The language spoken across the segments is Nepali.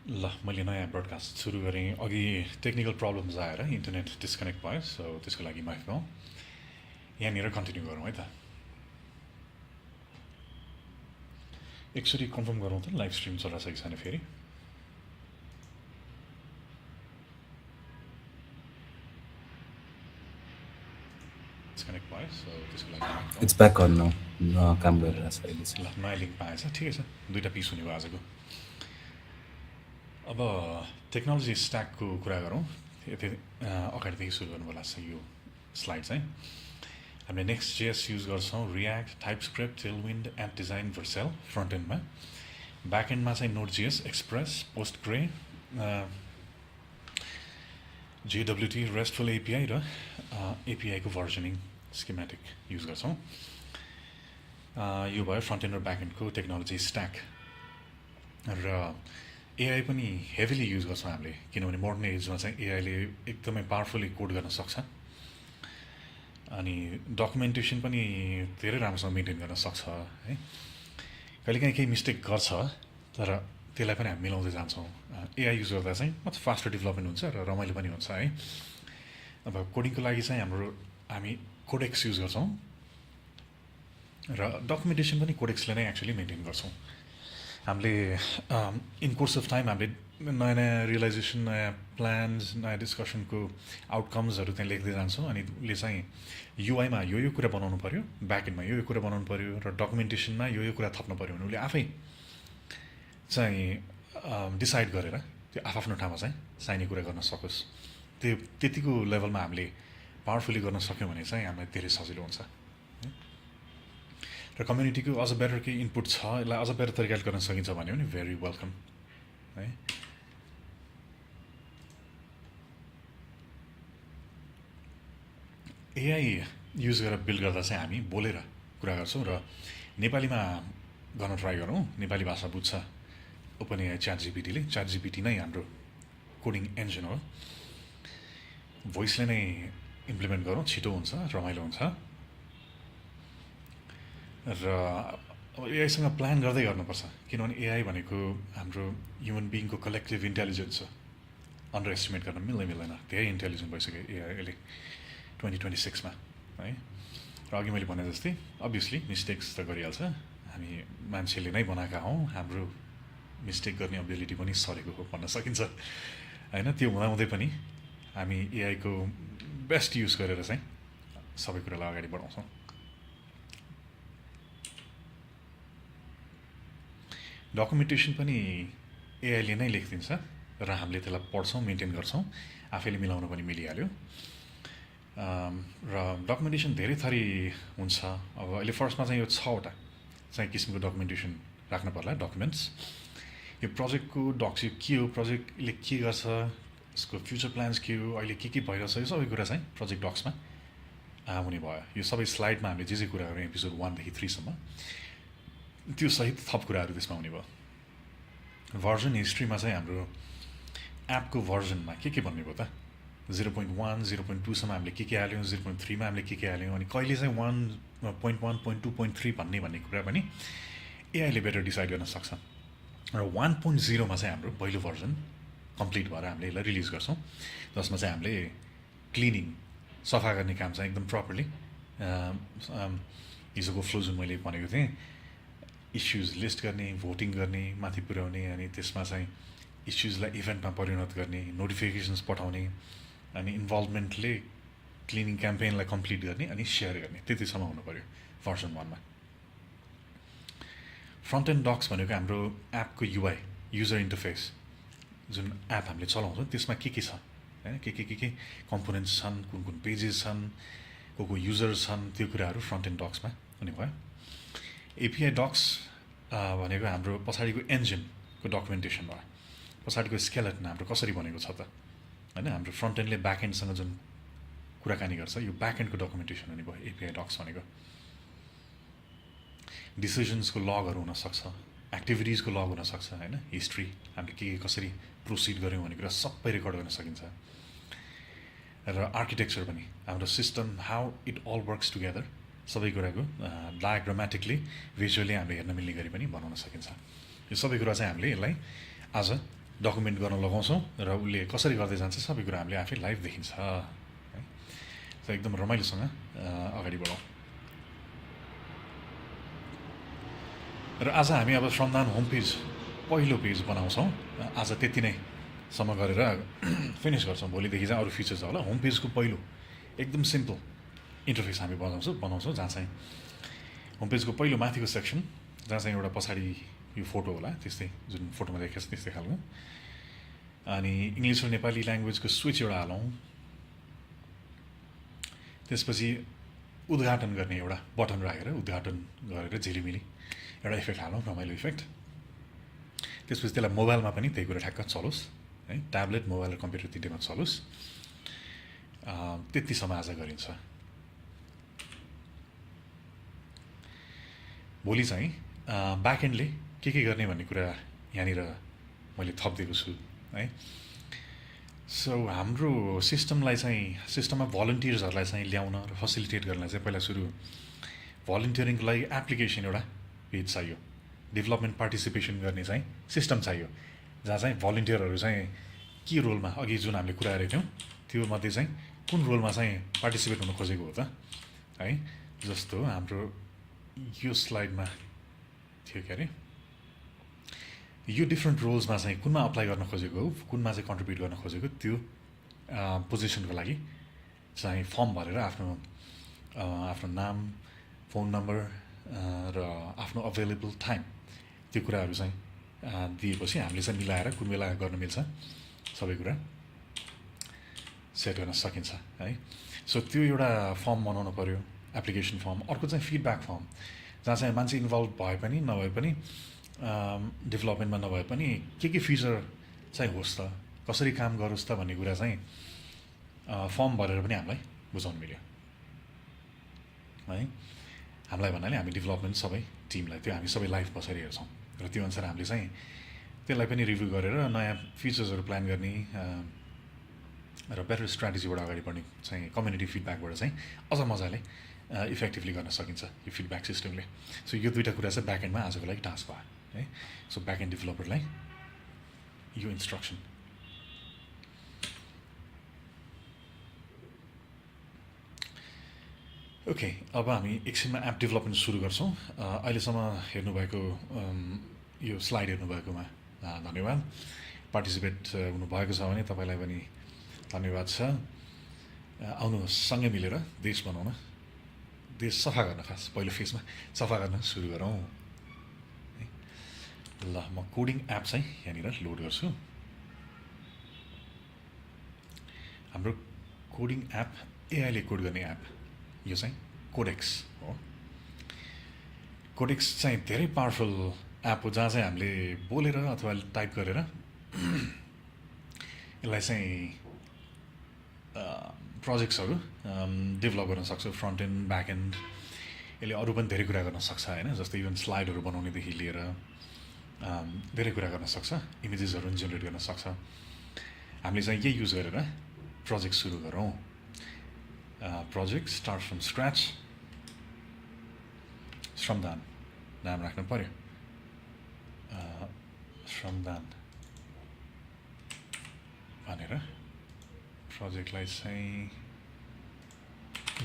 ल मैले नयाँ ब्रोडकास्ट सुरु गरेँ अघि टेक्निकल प्रब्लम्स आएर इन्टरनेट डिस्कनेक्ट भयो सो त्यसको लागि माफी पाऊँ यहाँनिर कन्टिन्यू गरौँ है त एकचोटि कन्फर्म गरौँ त लाइभ स्ट्रिम चलिरहेको छ कि छैन फेरि डिस्कनेक्ट भयो सो त्यसको लागि माफी पाऊँ। इट्स ब्याक अन नाउ काम गरिरहेछ अहिले चाहिँ। ल नयाँ लिङ्क पाएछ ठिकै छ दुईवटा पिस हुने भयो आजको। अब टेक्नोलोजी स्ट्याकको कुरा गरौँ यति अगाडिदेखि सुरु गर्नु होला यो स्लाइड चाहिँ हामीले NextJS युज गर्छौँ React TypeScript Tailwind app design Vercel front एन्डमा ब्याक एन्डमा चाहिँ Node.js Express Postgre JWT RESTful API र एपिआईको भर्जनिङ स्किमेटिक युज गर्छौँ। यो भयो फ्रन्ट एन्ड र ब्याक एन्डको टेक्नोलोजी स्ट्याक र एआई पनि हेभिली युज गर्छौँ हामीले किनभने मोडर्न एजमा चाहिँ एआईले एकदमै पावरफुली कोड गर्न सक्छ अनि डकुमेन्टेसन पनि धेरै राम्रोसँग मेन्टेन गर्न सक्छ है। कहिलेकाहीँ केही मिस्टेक गर्छ तर त्यसलाई पनि हामी मिलाउँदै जान्छौँ। एआई युज गर्दा चाहिँ अझ फास्टर डेभलपमेन्ट हुन्छ र रमाइलो पनि हुन्छ है। अब कोडिङको लागि चाहिँ हामी कोडेक्स युज गर्छौँ र डकुमेन्टेसन पनि कोडेक्सले नै एक्चुअली मेन्टेन गर्छौँ। हामीले इन कोर्स अफ टाइम हामीले नयाँ नयाँ रियलाइजेसन नयाँ प्लान्स नयाँ डिस्कसनको आउटकम्सहरू त्यहाँ लेख्दै जान्छौँ अनि उसले चाहिँ युआईमा यो कुरा बनाउनु पऱ्यो ब्याकएन्डमा यो कुरा बनाउनु पऱ्यो र डकुमेन्टेसनमा यो कुरा थप्नु पऱ्यो भने उसले आफै चाहिँ डिसाइड गरेर त्यो आफ्नो ठाउँमा चाहिँ चाहिने कुरा गर्न सकोस्। त्यो त्यतिको लेभलमा हामीले पावरफुली गर्न सक्यौँ भने चाहिँ हामीलाई धेरै सजिलो हुन्छ र कम्युनिटीको अझ बेटर केही इनपुट छ यसलाई अझ बेटर तरिकाले गर्न सकिन्छ भने पनि भेरी वेलकम है। एआई युज गरेर बिल्ड गर्दा चाहिँ हामी बोलेर कुरा गर्छौँ र नेपालीमा गर्न ट्राई गरौँ। नेपाली भाषा बुझ्छ ओपन एआई च्याट जिपिटी नै हाम्रो कोडिङ इन्जिन हो। भोइसले नै इम्प्लिमेन्ट गरौँ छिटो हुन्छ रमाइलो हुन्छ र अब एआईसँग प्लान गर्दै गर्नुपर्छ किनभने एआई भनेको हाम्रो ह्युमन बिइङको कलेक्टिभ इन्टेलिजेन्स हो। अन्डर एस्टिमेट गर्न मिल्दैन धेरै इन्टेलिजेन्ट भइसक्यो एआई अहिले 2026मा है। र अघि मैले भने जस्तै अभियसली मिस्टेक्स त गरिहाल्छ हामी मान्छेले नै बनाएका हौँ हाम्रो मिस्टेक गर्ने एबिलिटी पनि सरेको हो भन्न सकिन्छ होइन। त्यो हुँदाहुँदै पनि हामी एआईको बेस्ट युज गरेर चाहिँ सबै कुरालाई अगाडि बढाउँछौँ। डकुमेन्टेसन पनि एआईले नै लेखिदिन्छ र हामीले त्यसलाई पढ्छौँ मेन्टेन गर्छौँ आफैले मिलाउन पनि मिलिहाल्यो। र डकुमेन्टेसन धेरै थरी हुन्छ। अब अहिले फर्स्टमा चाहिँ यो 6वटा चाहिँ किसिमको डकुमेन्टेसन राख्नु पर्ला डकुमेन्ट्स। यो प्रोजेक्टको डक्स यो के हो प्रोजेक्टले के गर्छ यसको फ्युचर प्लान्स के हो अहिले के भइरहेछ यो सबै कुरा चाहिँ प्रोजेक्ट डक्समा हुने भयो। यो सबै स्लाइडमा हामीले जे कुरा गऱ्यौँ एपिसोड 1 देखि 3 सम्म त्यो सहित थप कुराहरू त्यसमा हुने भयो। भर्जन हिस्ट्रीमा चाहिँ हाम्रो एपको भर्जनमा के भन्ने भयो त 0.1 0.2सम्म हामीले के हाल्यौँ 0.3मा हामीले के हाल्यौँ अनि कहिले चाहिँ 1.1.2.3 भन्ने कुरा पनि एआईले बेटर डिसाइड गर्न सक्छ। र 1.0मा चाहिँ हाम्रो पहिलो भर्जन कम्प्लिट भएर हामीले यसलाई रिलिज गर्छौँ जसमा चाहिँ हामीले क्लिनिङ सफा गर्ने काम चाहिँ एकदम प्रपरली हिजोको फ्लो जुन मैले भनेको थिएँ इस्युज लिस्ट गर्ने भोटिङ गर्ने माथि पुर्याउने अनि त्यसमा चाहिँ इस्युजलाई इभेन्टमा परिणत गर्ने नोटिफिकेसन्स पठाउने अनि इन्भल्भमेन्टले क्लिनिङ क्याम्पेनलाई कम्प्लिट गर्ने अनि सेयर गर्ने त्यतिसम्म हुनु पऱ्यो भर्जन 1मा। फ्रन्ट एन्ड डक्स भनेको हाम्रो एपको युआई युजर इन्टरफेस जुन एप हामीले चलाउँछौँ त्यसमा के छ होइन के कम्पोनेन्ट्स छन् कुन पेजेस छन् को युजर्स छन् त्यो कुराहरू फ्रन्ट एन्ड डक्समा हुने भयो। एपिआई डक्स भनेको हाम्रो पछाडिको इन्जिनको डकुमेन्टेसन भयो पछाडिको स्केलेटन हाम्रो कसरी बनेको छ त होइन हाम्रो फ्रन्ट एन्डले ब्याक एन्डसँग जुन कुराकानी गर्छ यो ब्याक एन्डको डकुमेन्टेसन हुने भयो एपिआई डक्स भनेको। डिसिजन्सको लगहरू हुनसक्छ एक्टिभिटिजको लग हुनसक्छ होइन हिस्ट्री हामीले के कसरी प्रोसिड गऱ्यौँ भन्ने कुरा सबै रेकर्ड गर्न सकिन्छ। र आर्किटेक्चर पनि हाम्रो system how it all works together सबै कुराको डायग्रामेटिकली भिजुअली हामीले हेर्न मिल्ने गरी पनि बनाउन सकिन्छ। यो सबै कुरा चाहिँ हामीले यसलाई आज डकुमेन्ट गर्न लगाउँछौँ र उसले कसरी गर्दै जान्छ सबै कुरा हामीले आफै लाइभ देखिन्छ है। त एकदम रमाइलोसँग अगाडि बढौँ। र आज हामी अब श्रमदान होम पेज पहिलो पेज बनाउँछौँ। आज त्यति नै सम्म गरेर फिनिस गर्छौँ। भोलिदेखि चाहिँ अरू फिचर्स होला। होम पेजको पहिलो एकदम सिम्पल इन्टरफेस हामी बनाउँछौँ जहाँ चाहिँ होम पेजको पहिलो माथिको सेक्सन जहाँ चाहिँ एउटा पछाडि यो फोटो होला त्यस्तै जुन फोटोमा देखेको छ त्यस्तै खालको, अनि इङ्ग्लिस र नेपाली ल्याङ्ग्वेजको स्विच एउटा हालौँ। त्यसपछि उद्घाटन गर्ने एउटा बटन राखेर उद्घाटन गरेर झिलिमिली एउटा इफेक्ट हालौँ, रमाइलो इफेक्ट। त्यसपछि त्यसलाई मोबाइलमा पनि त्यही कुरा ठ्याक्क चलोस् है, ट्याब्लेट मोबाइल र कम्प्युटर तिनटैमा चलोस्। त्यतिसम्म आज गरिन्छ। भोलि चाहिँ ब्याकएन्डले के गर्ने भन्ने कुरा यहाँनिर मैले थपिदिएको छु है। सो हाम्रो सिस्टममा भलन्टियर्सहरूलाई चाहिँ ल्याउन र फेसिलिटेट गर्नलाई चाहिँ पहिला सुरु भलन्टियरिङको लागि एप्लिकेसन एउटा पेज चाहियो। डेभलपमेन्ट पार्टिसिपेसन गर्ने चाहिँ सिस्टम चाहियो जहाँ चाहिँ भलन्टियरहरू चाहिँ के रोलमा, अघि जुन हामीले कुरा गरेको थियौँ त्यो मध्ये चाहिँ कुन रोलमा चाहिँ पार्टिसिपेट हुन खोजेको हो त है। जस्तो हाम्रो यो स्लाइडमा थियो के अरे, यो डिफ्रेन्ट रोल्समा चाहिँ कुनमा अप्लाई गर्न खोजेको हो, कुनमा चाहिँ कन्ट्रिब्युट गर्न खोजेको, त्यो पोजिसनको लागि चाहिँ फर्म भरेर आफ्नो नाम, फोन नम्बर र आफ्नो अभाइलेबल टाइम त्यो कुराहरू चाहिँ दिएपछि हामीले चाहिँ मिलाएर कुन बेला गर्न मिल्छ सबै कुरा सेट गर्न सकिन्छ है। सो त्यो एउटा फर्म बनाउनु पऱ्यो, एप्लिकेसन फर्म। अर्को चाहिँ फिडब्याक फर्म जहाँ चाहिँ मान्छे इन्भल्भ भए पनि नभए पनि, डेभलपमेन्टमा नभए पनि के फिचर चाहिँ होस् त, कसरी काम गरोस् त भन्ने कुरा चाहिँ फर्म भरेर पनि हामीलाई बुझाउनु मिल्यो है। हामीलाई भन्नाले हामी डेभलपमेन्ट सबै टिमलाई, त्यो हामी सबै लाइभ बसेर हेर्छौँ र त्यो अनुसार हामीले चाहिँ त्यसलाई पनि रिभ्यू गरेर नयाँ फिचर्सहरू प्लान गर्ने र बेटर स्ट्राटेजीबाट अगाडि बढ्ने चाहिँ कम्युनिटी फिडब्याकबाट चाहिँ अझ मजाले इफेक्टिभली गर्न सकिन्छ यो फिडब्याक सिस्टमले। सो यो दुईवटा कुरा चाहिँ ब्याकएन्डमा आजको लागि टास्क भयो है। सो ब्याकएन्ड डेभलपरलाई यो इन्स्ट्रक्सन। ओके, अब हामी एकछिनमा एप डेभलपमेन्ट सुरु गर्छौँ। अहिलेसम्म हेर्नुभएको यो स्लाइड हेर्नुभएकोमा धन्यवाद। पार्टिसिपेट हुनुभएको छ भने तपाईँलाई पनि धन्यवाद छ। आउनुहोस् सँगै मिलेर देश बनाउन, देश सफा गर्न, खास पहिलो फेजमा सफा गर्न सुरु गरौँ। ल म कोडिङ एप चाहिँ यहाँनिर लोड गर्छु। हाम्रो कोडिङ एप एआईले कोड गर्ने एप यो चाहिँ कोडेक्स हो। कोडेक्स चाहिँ धेरै पावरफुल एप हो जहाँ चाहिँ हामीले बोलेर अथवा टाइप गरेर यसलाई चाहिँ प्रोजेक्ट्सहरू डेभलप गर्न सक्छ, फ्रन्ट एन्ड ब्याक एन्ड। यसले अरू पनि धेरै कुरा गर्न सक्छ होइन, जस्तै इभन स्लाइडहरू बनाउनेदेखि लिएर धेरै कुरा गर्न सक्छ, इमेजेसहरू पनि जेनेरेट गर्न सक्छ। हामीले चाहिँ यही युज गरेर प्रोजेक्ट सुरु गरौँ। प्रोजेक्ट स्टार्ट फ्रम स्क्रैच, श्रमदान नाम राख्नु पऱ्यो। श्रमदान भनेर प्रोजेक्टलाई चाहिँ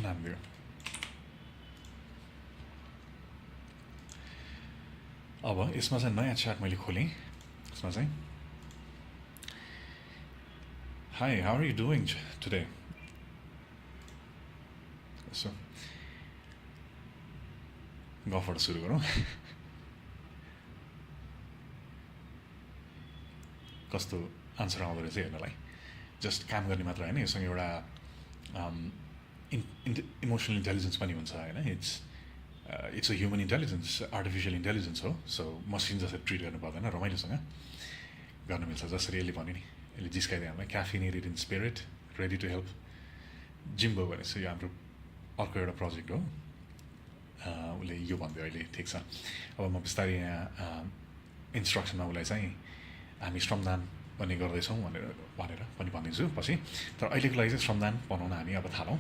नाम दियो। अब यसमा चाहिँ नयाँ च्याट मैले खोलेँ। यसमा चाहिँ hi, how are you doing today. So गफबाट सुरु गरौँ। कस्तो आन्सर आउँदो रहेछ हेर्नलाई। जस्ट काम गर्ने मात्र होइन, योसँग एउटा इमोसनल इन्टेलिजेन्स पनि हुन्छ होइन। It's a human intelligence, artificial intelligence हो। सो मसिन जसरी ट्रिट गर्नु पर्दैन, रमाइलोसँग गर्न मिल्छ। जसरी यसले भन्यो नि, यसले जिस्काइदियो हामीलाई, caffeinated in spirit, ready to help. Jimbo भनेपछि यो हाम्रो अर्को एउटा प्रोजेक्ट हो। उसले यो भन्दै अहिले ठिक छ। अब म बिस्तारै यहाँ इन्स्ट्रक्सनमा उसलाई चाहिँ हामी श्रमदान भन्ने गर्दैछौँ भनेर पनि भनिदिन्छु पछि। तर अहिलेको लागि चाहिँ श्रमदान बनाउन हामी अब थालौँ।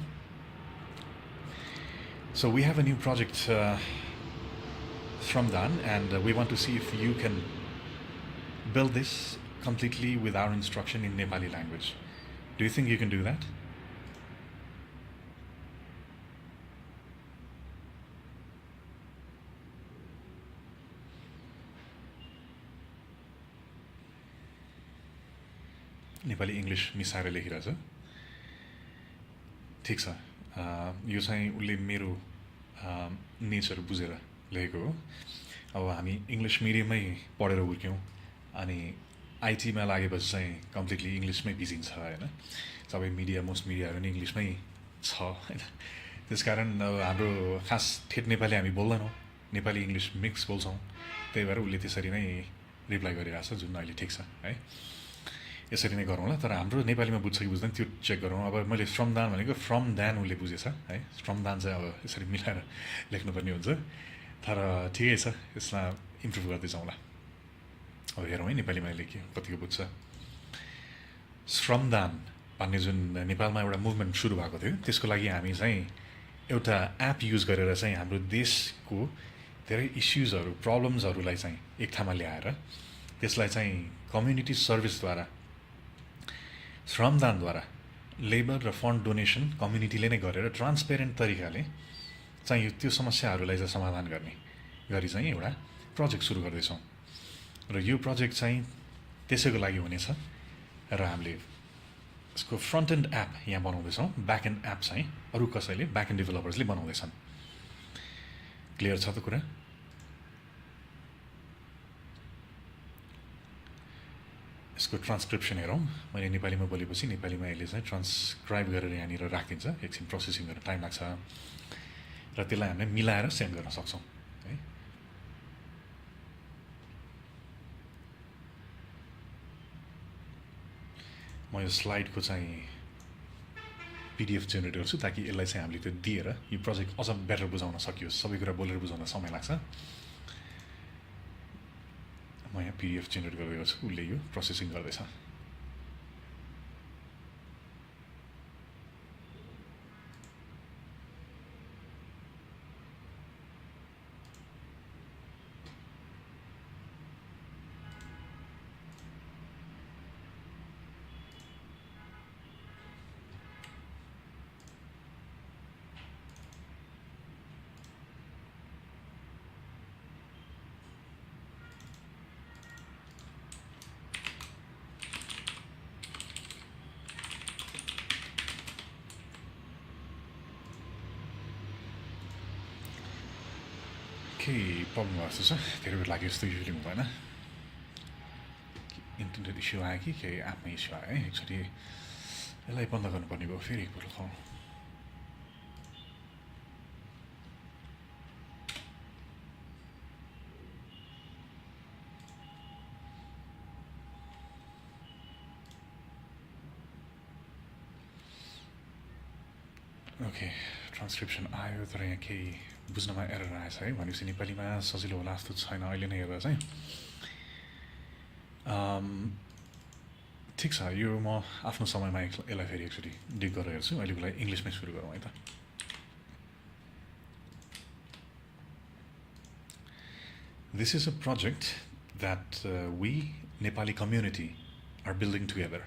So we have a new project, Shramdaan, and we want to see if you can build this completely with our instruction in Nepali language. Do you think you can do that? Nepali English मिसाएर लेखिरहेछ ठिक छ यो चाहिँ उसले मेरो नेचर बुझेर लेखेको हो अब हामी इङ्ग्लिस मिडियममै पढेर हुर्क्यौँ अनि आइटीमा लागेपछि चाहिँ कम्प्लिटली इङ्ग्लिसमै बिजिन्छ होइन सबै मिडिया मोस्ट मिडियाहरू नि इङ्ग्लिसमै छ होइन त्यसकारण अब हाम्रो खास ठेट नेपाली हामी बोल्दैनौँ नेपाली इङ्ग्लिस मिक्स बोल्छौँ त्यही भएर उसले त्यसरी नै रिप्लाई गरिरहेको छ जुन अहिले ठिक छ है यसरी नै गरौँला तर हाम्रो नेपालीमा बुझ्छ कि बुझ्दैन त्यो चेक गरौँ अब मैले श्रमदान भनेको फ्रम दान उसले बुझेछ है श्रमदान चाहिँ अब यसरी मिलाएर लेख्नुपर्ने हुन्छ तर ठिकै छ यसमा इम्प्रुभ गर्दै जाउँला अब हेरौँ है नेपालीमा लेख्यो कतिको बुझ्छ श्रमदान भन्ने जुन नेपालमा एउटा मुभमेन्ट सुरु भएको थियो त्यसको लागि हामी चाहिँ एउटा एप युज गरेर चाहिँ हाम्रो देशको धेरै इस्युजहरू प्रब्लम्सहरूलाई चाहिँ एक ठाउँमा ल्याएर त्यसलाई चाहिँ कम्युनिटी सर्भिसद्वारा श्रमदानद्वारा लेबर र फन्ड डोनेसन कम्युनिटीले नै गरेर ट्रान्सपेरेन्ट तरिकाले चाहिँ त्यो समस्याहरूलाई चाहिँ समाधान गर्ने गरी चाहिँ एउटा प्रोजेक्ट सुरु गर्दैछौँ र यो प्रोजेक्ट चाहिँ त्यसैको लागि हुनेछ र हामीले यसको फ्रन्ट एन्ड एप यहाँ बनाउँदैछौँ ब्याक एन्ड एप चाहिँ अरू कसैले ब्याक एन्ड डेभलपर्सले बनाउँदैछन् क्लियर छ त कुरा यसको ट्रान्सक्रिप्सन हेरौँ मैले नेपालीमा बोलेपछि नेपालीमा यसले चाहिँ ट्रान्सक्राइब गरेर यहाँनिर राखिदिन्छ एकछिन प्रोसेसिङ गर्न टाइम लाग्छ र त्यसलाई हामीले मिलाएर सेन्ड गर्न सक्छौँ है म यो स्लाइडको चाहिँ पिडिएफ जेनेरेट गर्छु ताकि यसलाई चाहिँ हामीले त्यो दिएर यो प्रोजेक्ट अझ बेटर बुझाउन सकियोस् सबै कुरा बोलेर बुझाउन समय लाग्छ म यहाँ पिडिएफ जेनेरेट गर्दै गर्छु उसले यो प्रोसेसिङ गर्दैछ केही प्रब्लम भएको जस्तो छ धेरै बेर लाग्यो जस्तो युजली हुँदैन इन्टरनेट इस्यु आयो कि केही एपमा इस्यु आयो है एकचोटि यसलाई बन्द गर्नुपर्ने भयो फेरि एकपल्ट खाउँ ओके ट्रान्सक्रिप्सन आयो तर यहाँ केही बुझ्नमा एरर आएछ है भनेपछि नेपालीमा सजिलो होला जस्तो छैन अहिले नै हेर्दा चाहिँ ठिक छ यो म आफ्नो समयमा यसलाई फेरि एकचोटि डिग गरेर हेर्छु अहिलेको लागि इङ्ग्लिसमै सुरु गरौँ है त This is a project that we, Nepali community, are building together.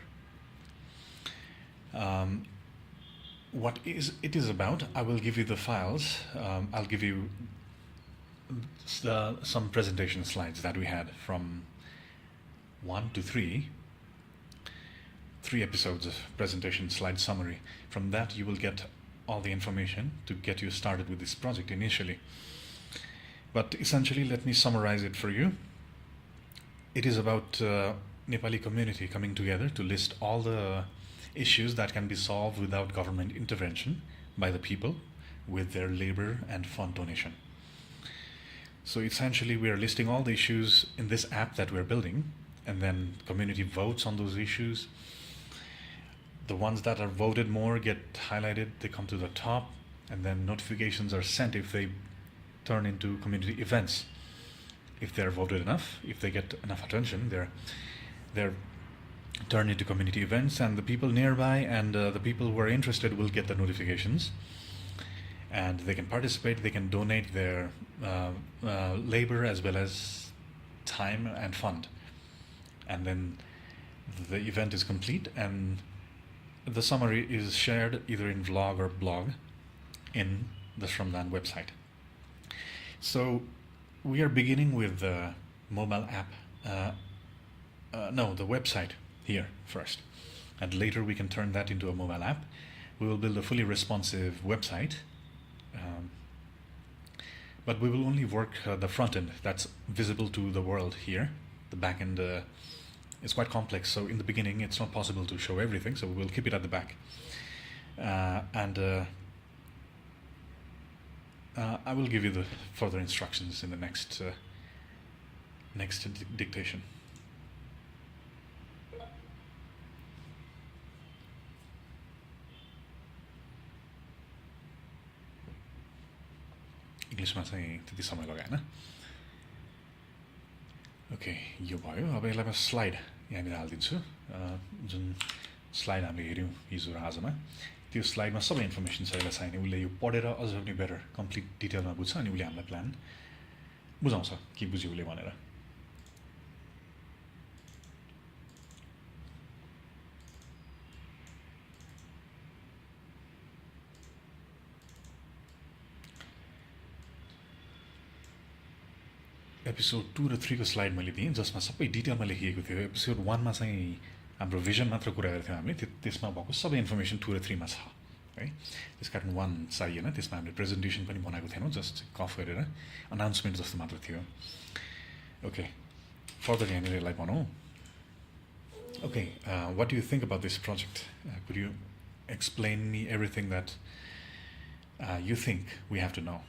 What it is about, I will give you the files. I'll give you some presentation slides that we had from 1 to 3 episodes of presentation slide summary. From that you will get all the information to get you started with this project initially. But essentially, let me summarize it for you. It is about Nepali community coming together to list all the issues that can be solved without government intervention by the people with their labor and fund donation. So essentially, we are listing all the issues in this app that we're building, and then community votes on those issues. The ones that are voted more get highlighted, they come to the top, and then notifications are sent if they turn into community events. If they're voted enough, if they get enough attention, they're turned into community events, and the people nearby and the people who are interested will get the notifications, and they can participate, they can donate their labor as well as time and fund, and then the event is complete and the summary is shared either in vlog or blog in the Shramdaan website. So we are beginning with the mobile app, no, the website here first, and later we can turn that into a mobile app. We will build a fully responsive website, but we will only work the front end that's visible to the world here. The back end is quite complex, so in the beginning it's not possible to show everything, so we will keep it at the back. I will give you the further instructions in the next dictation. इङ्ग्लिसमा चाहिँ त्यति समय लगाएन. ओके, यो भयो. अब यसलाई म स्लाइड यहाँनिर हालिदिन्छु. जुन स्लाइड हामीले हेऱ्यौँ हिजो र आजमा, त्यो स्लाइडमा सबै इन्फर्मेसन छ. यसलाई चाहिने उसले यो पढेर अझ पनि बेटर कम्प्लिट डिटेलमा बुझ्छ अनि उसले हामीलाई प्लान बुझाउँछ के बुझ्यो उसले भनेर. एपिसोड 2 र 3 को स्लाइड मैले दिएँ जसमा सबै डिटेलमा लेखिएको थियो. एपिसोड 1 मा चाहिँ हाम्रो भिजन मात्र कुरा गर्थ्यौँ हामीले, त्यसमा भएको सबै इन्फर्मेसन 2 र 3 मा छ है. त्यसकारण 1 चाहिएन. त्यसमा हामीले प्रेजेन्टेसन पनि बनाएको थिएनौँ, जस्ट कफ गरेर अनाउन्समेन्ट जस्तो मात्र थियो. ओके, फर्दर यहाँनिर यसलाई भनौँ. Okay, what do you think about this project? Could you explain me everything that you think we have to know?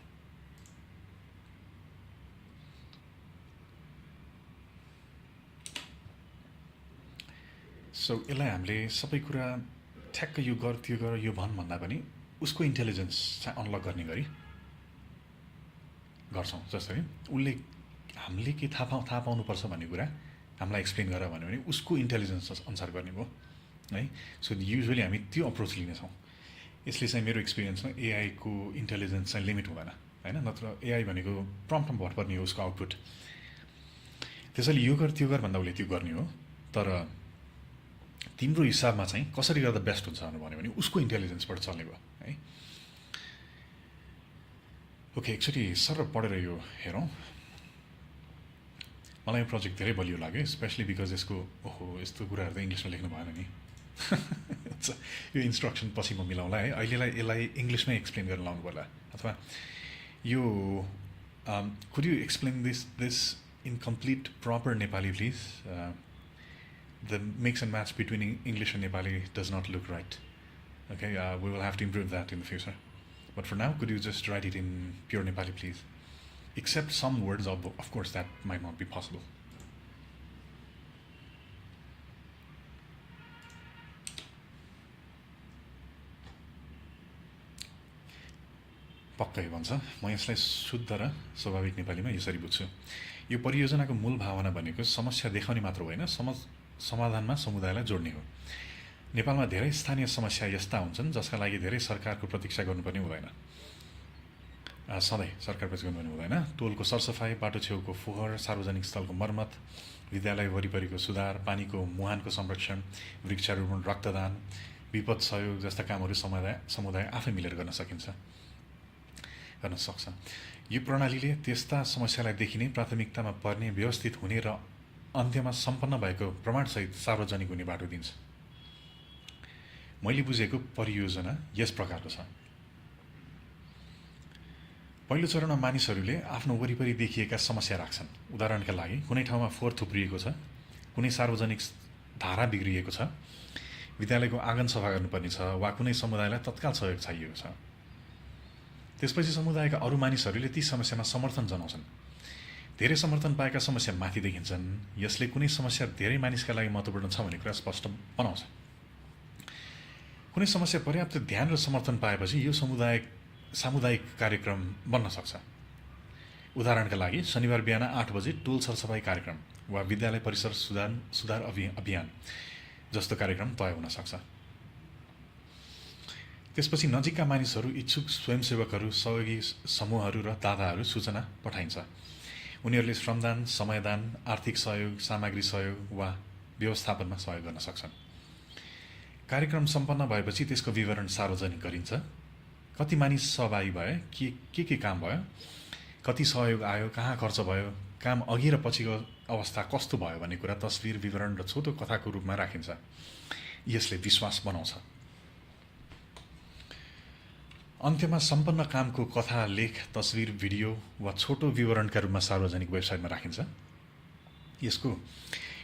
So यसलाई हामीले सबै कुरा ठ्याक्क यो गर त्यो गर यो भन् भन्दा पनि उसको इन्टेलिजेन्स चाहिँ अनलक गर्ने गरी गर्छौँ. जस्तै उसले हामीले के थाहा पाउनुपर्छ भन्ने कुरा हामीलाई एक्सप्लेन गर भन्यो भने उसको इन्टेलिजेन्स अनुसार गर्ने भयो है. सो युजुअली हामी त्यो अप्रोच लिनेछौँ. यसले चाहिँ मेरो एक्सपिरियन्समा एआईको इन्टेलिजेन्स चाहिँ लिमिट हुँदैन होइन. नत्र एआई भनेको प्रम्प्टमा भर पर्ने हो उसको आउटपुट. त्यसैले यो गर त्यो गर भन्दा उसले त्यो गर्ने हो. तर तिम्रो हिसाबमा चाहिँ कसरी गर्दा बेस्ट हुन्छ भन्यो भने उसको इन्टेलिजेन्सबाट चल्ने भयो है. ओके, एकचोटि सर पढेर यो हेरौँ. मलाई यो प्रोजेक्ट धेरै बलियो लाग्यो, स्पेसली बिकज यसको ओहो यस्तो कुराहरू त इङ्ग्लिसमा लेख्नु भएन नि. यो इन्स्ट्रक्सन पछि म मिलाउँला है. अहिलेलाई यसलाई इङ्ग्लिसमै एक्सप्लेन गर्न लाउनु पर्ला. अथवा यो could you explain this in complete proper Nepali please? The mix and match between English and Nepali does not look right. Okay, we will have to improve that in the future. But for now, could you just write it in pure Nepali, please? Except some words, of course, that might not be possible. पक्कै भन्छ. म यसलाई शुद्ध र स्वाभाविक नेपालीमा यसरी बुझ्छु. यो परियोजनाको मूल भावना भनेको समस्या देखाउने मात्र होइन, समाधानमा समुदायलाई जोड्ने हो. नेपालमा धेरै स्थानीय समस्या यस्ता हुन्छन् जसका लागि धेरै सरकारको प्रतीक्षा गर्नुपर्ने हुँदैन. सधैँ सरकारपछि गर्नुपर्ने हुँदैन. टोलको सरसफाइ, बाटो छेउको फोहोर, सार्वजनिक स्थलको मर्मत, विद्यालय वरिपरिको सुधार, पानीको मुहानको संरक्षण, वृक्षारोपण, रक्तदान, विपद सहयोग जस्ता कामहरू समुदाय आफै मिलेर गर्न सक्छ. यो प्रणालीले त्यस्ता समस्यालाई देखिने, प्राथमिकतामा पर्ने, व्यवस्थित हुने र अन्त्यमा सम्पन्न भएको प्रमाणसहित सार्वजनिक हुने बाटो दिन्छ. मैले बुझेको परियोजना यस प्रकारको छ. पहिलो चरणमा मानिसहरूले आफ्नो वरिपरि देखिएका समस्या राख्छन्. उदाहरणका लागि कुनै ठाउँमा फोहोर थुप्रिएको छ, कुनै सार्वजनिक धारा बिग्रिएको छ, विद्यालयको आँगन सफा गर्नुपर्ने छ, वा कुनै समुदायलाई तत्काल सहयोग चाहिएको छ. त्यसपछि समुदायका अरू मानिसहरूले ती समस्यामा समर्थन जनाउँछन्. धेरै समर्थन पाएका समस्या माथि देखिन्छन्. यसले कुनै समस्या धेरै मानिसका लागि महत्त्वपूर्ण छ भन्ने कुरा स्पष्ट बनाउँछ. कुनै समस्या पर्याप्त ध्यान र समर्थन पाएपछि यो सामुदायिक कार्यक्रम बन्न सक्छ. उदाहरणका लागि शनिबार बिहान 8 बजे टोल सरसफाइ कार्यक्रम वा विद्यालय परिसर सुधार अभियान जस्तो कार्यक्रम तय हुन सक्छ. त्यसपछि नजिकका मानिसहरू, इच्छुक स्वयंसेवकहरू, सहयोगी समूहहरू र दाताहरू सूचना पठाइन्छ. उनीहरूले श्रमदान, समयदान, आर्थिक सहयोग, सामग्री सहयोग वा व्यवस्थापनमा सहयोग गर्न सक्छन्। कार्यक्रम सम्पन्न भएपछि त्यसको विवरण सार्वजनिक गरिन्छ। कति मानिस सहभागी भए, के काम भयो, कति सहयोग आयो, कहाँ खर्च भयो, काम अघि र पछिको अवस्था कस्तो भयो भन्ने कुरा तस्बिर, विवरण र छोटो कथाको रूपमा राखिन्छ। यसले विश्वास बनाउँछ। अन्त्यमा सम्पन्न कामको कथा, लेख, तस्बिर, भिडियो वा छोटो विवरणका रूपमा सार्वजनिक वेबसाइटमा राखिन्छ। यसको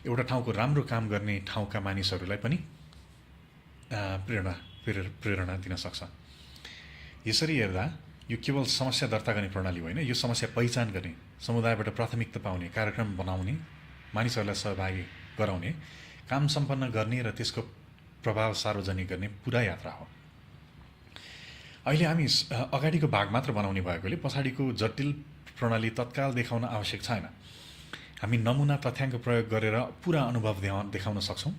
एउटा ठाउँको राम्रो काम गर्ने ठाउँका मानिसहरूलाई पनि प्रेरणा दिन सक्छ। यसरी हेर्दा यो केवल समस्या दर्ता गर्ने प्रणाली होइन, यो समस्या पहिचान गर्ने, समुदायबाट प्राथमिकता पाउने, कार्यक्रम बनाउने, मानिसहरूलाई सहभागी गराउने, काम सम्पन्न गर्ने र त्यसको प्रभाव सार्वजनिक गर्ने पुरा यात्रा हो। अहिले हामी अगाडिको भाग मात्र बनाउने भएकोले पछाडिको जटिल प्रणाली तत्काल देखाउन आवश्यक छैन। हामी नमुना तथ्याङ्क प्रयोग गरेर पुरा अनुभव देखाउन सक्छौँ।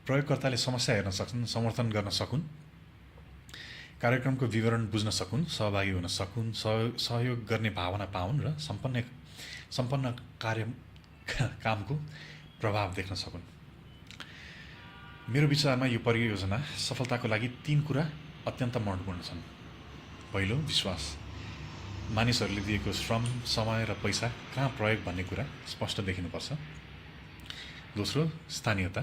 प्रयोगकर्ताले समस्या हेर्न सक्छन्, समर्थन गर्न सकुन्, कार्यक्रमको विवरण बुझ्न सकुन्, सहभागी हुन सकुन्, सहयोग गर्ने भावना पाउन् र सम्पन्न कामको प्रभाव देख्न सकुन्। मेरो विचारमा यो परियोजना सफलताको लागि 3 कुरा अत्यन्त महत्त्वपूर्ण छन्। पहिलो, विश्वास। मानिसहरूले दिएको श्रम, समय र पैसा कहाँ प्रयोग भन्ने कुरा स्पष्ट देखिनुपर्छ। दोस्रो, स्थानीयता।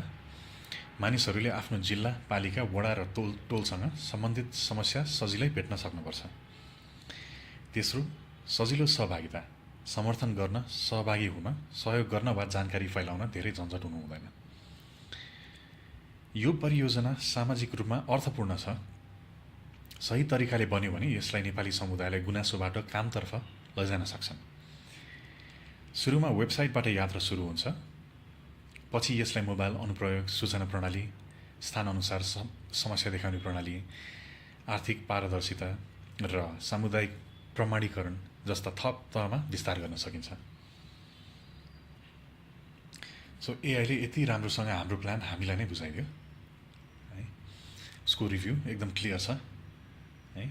मानिसहरूले आफ्नो जिल्ला, पालिका, वडा र टोलसँग सम्बन्धित समस्या सजिलै भेट्न सक्नुपर्छ। तेस्रो, सजिलो सहभागिता। समर्थन गर्न, सहभागी हुन, सहयोग गर्न वा जानकारी फैलाउन धेरै झन्झट हुनु हुँदैन। यो परियोजना सामाजिक रूपमा अर्थपूर्ण छ। सही तरिकाले बन्यो भने यसलाई नेपाली समुदायलाई गुनासोबाट कामतर्फ लैजान सक्छन्। सुरुमा वेबसाइटबाट यात्रा सुरु हुन्छ, पछि यसलाई मोबाइल अनुप्रयोग, सूचना प्रणाली, स्थानअनुसार समस्या देखाउने प्रणाली, आर्थिक पारदर्शिता र सामुदायिक प्रमाणीकरण जस्ता थप तहमा विस्तार गर्न सकिन्छ। सो एआईले यति राम्रोसँग हाम्रो प्लान हामीलाई नै बुझाइदियो है। उसको रिभ्यू एकदम क्लियर छ है,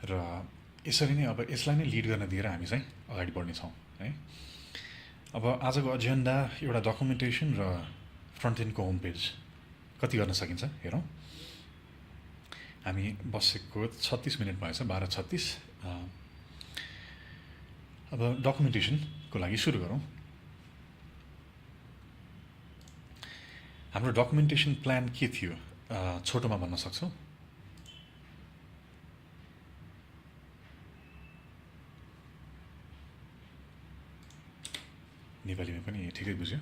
र यसरी नै अब यसलाई नै लिड गर्न दिएर हामी चाहिँ अगाडि बढ्नेछौँ है। अब आजको एजेन्डा एउटा डकुमेन्टेसन र फ्रन्ट एन्डको होम पेज कति गर्न सकिन्छ हेरौँ। हामी बसेको 36 मिनट भएछ, 12:36। अब डकुमेन्टेसनको लागि सुरु गरौँ। हाम्रो डकुमेन्टेसन प्लान के थियो छोटोमा भन्न सक्छौँ? नेपालीमा पनि ठिकै बुझ्यो।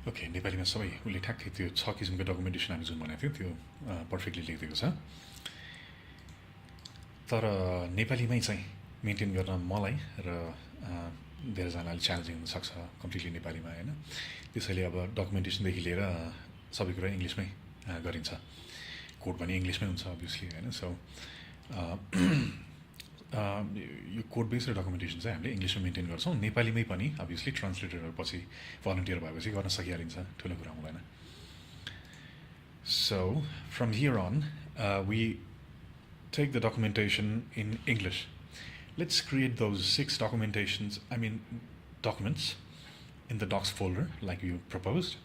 ओके, नेपालीमा सबै उसले ठ्याक्कै त्यो 6 किसिमको डकुमेन्टेसन हामी जुन भनेको थियो त्यो पर्फेक्टली लेखिदिएको छ। तर नेपालीमै चाहिँ मेन्टेन गर्न मलाई र धेरैजनाले च्यालेन्जिङ हुनसक्छ कम्प्लिटली नेपालीमा होइन। त्यसैले अब डकुमेन्टेसनदेखि लिएर सबै कुरा इङ्ग्लिसमै गरिन्छ। कोड पनि इङ्ग्लिसमै हुन्छ अभियसली होइन। सो यो कोड बेस र डकुमेन्टेसन चाहिँ हामीले इङ्ग्लिसमा मेन्टेन गर्छौँ। नेपालीमै पनि अभियसली ट्रान्सलेटरहरू पछि भलन्टियर भएपछि गर्न सकिहालिन्छ, ठुलो कुरा हुँदैन। So from here on we take the documentation in English. Let's create those 6 documents in the docs folder like you proposed,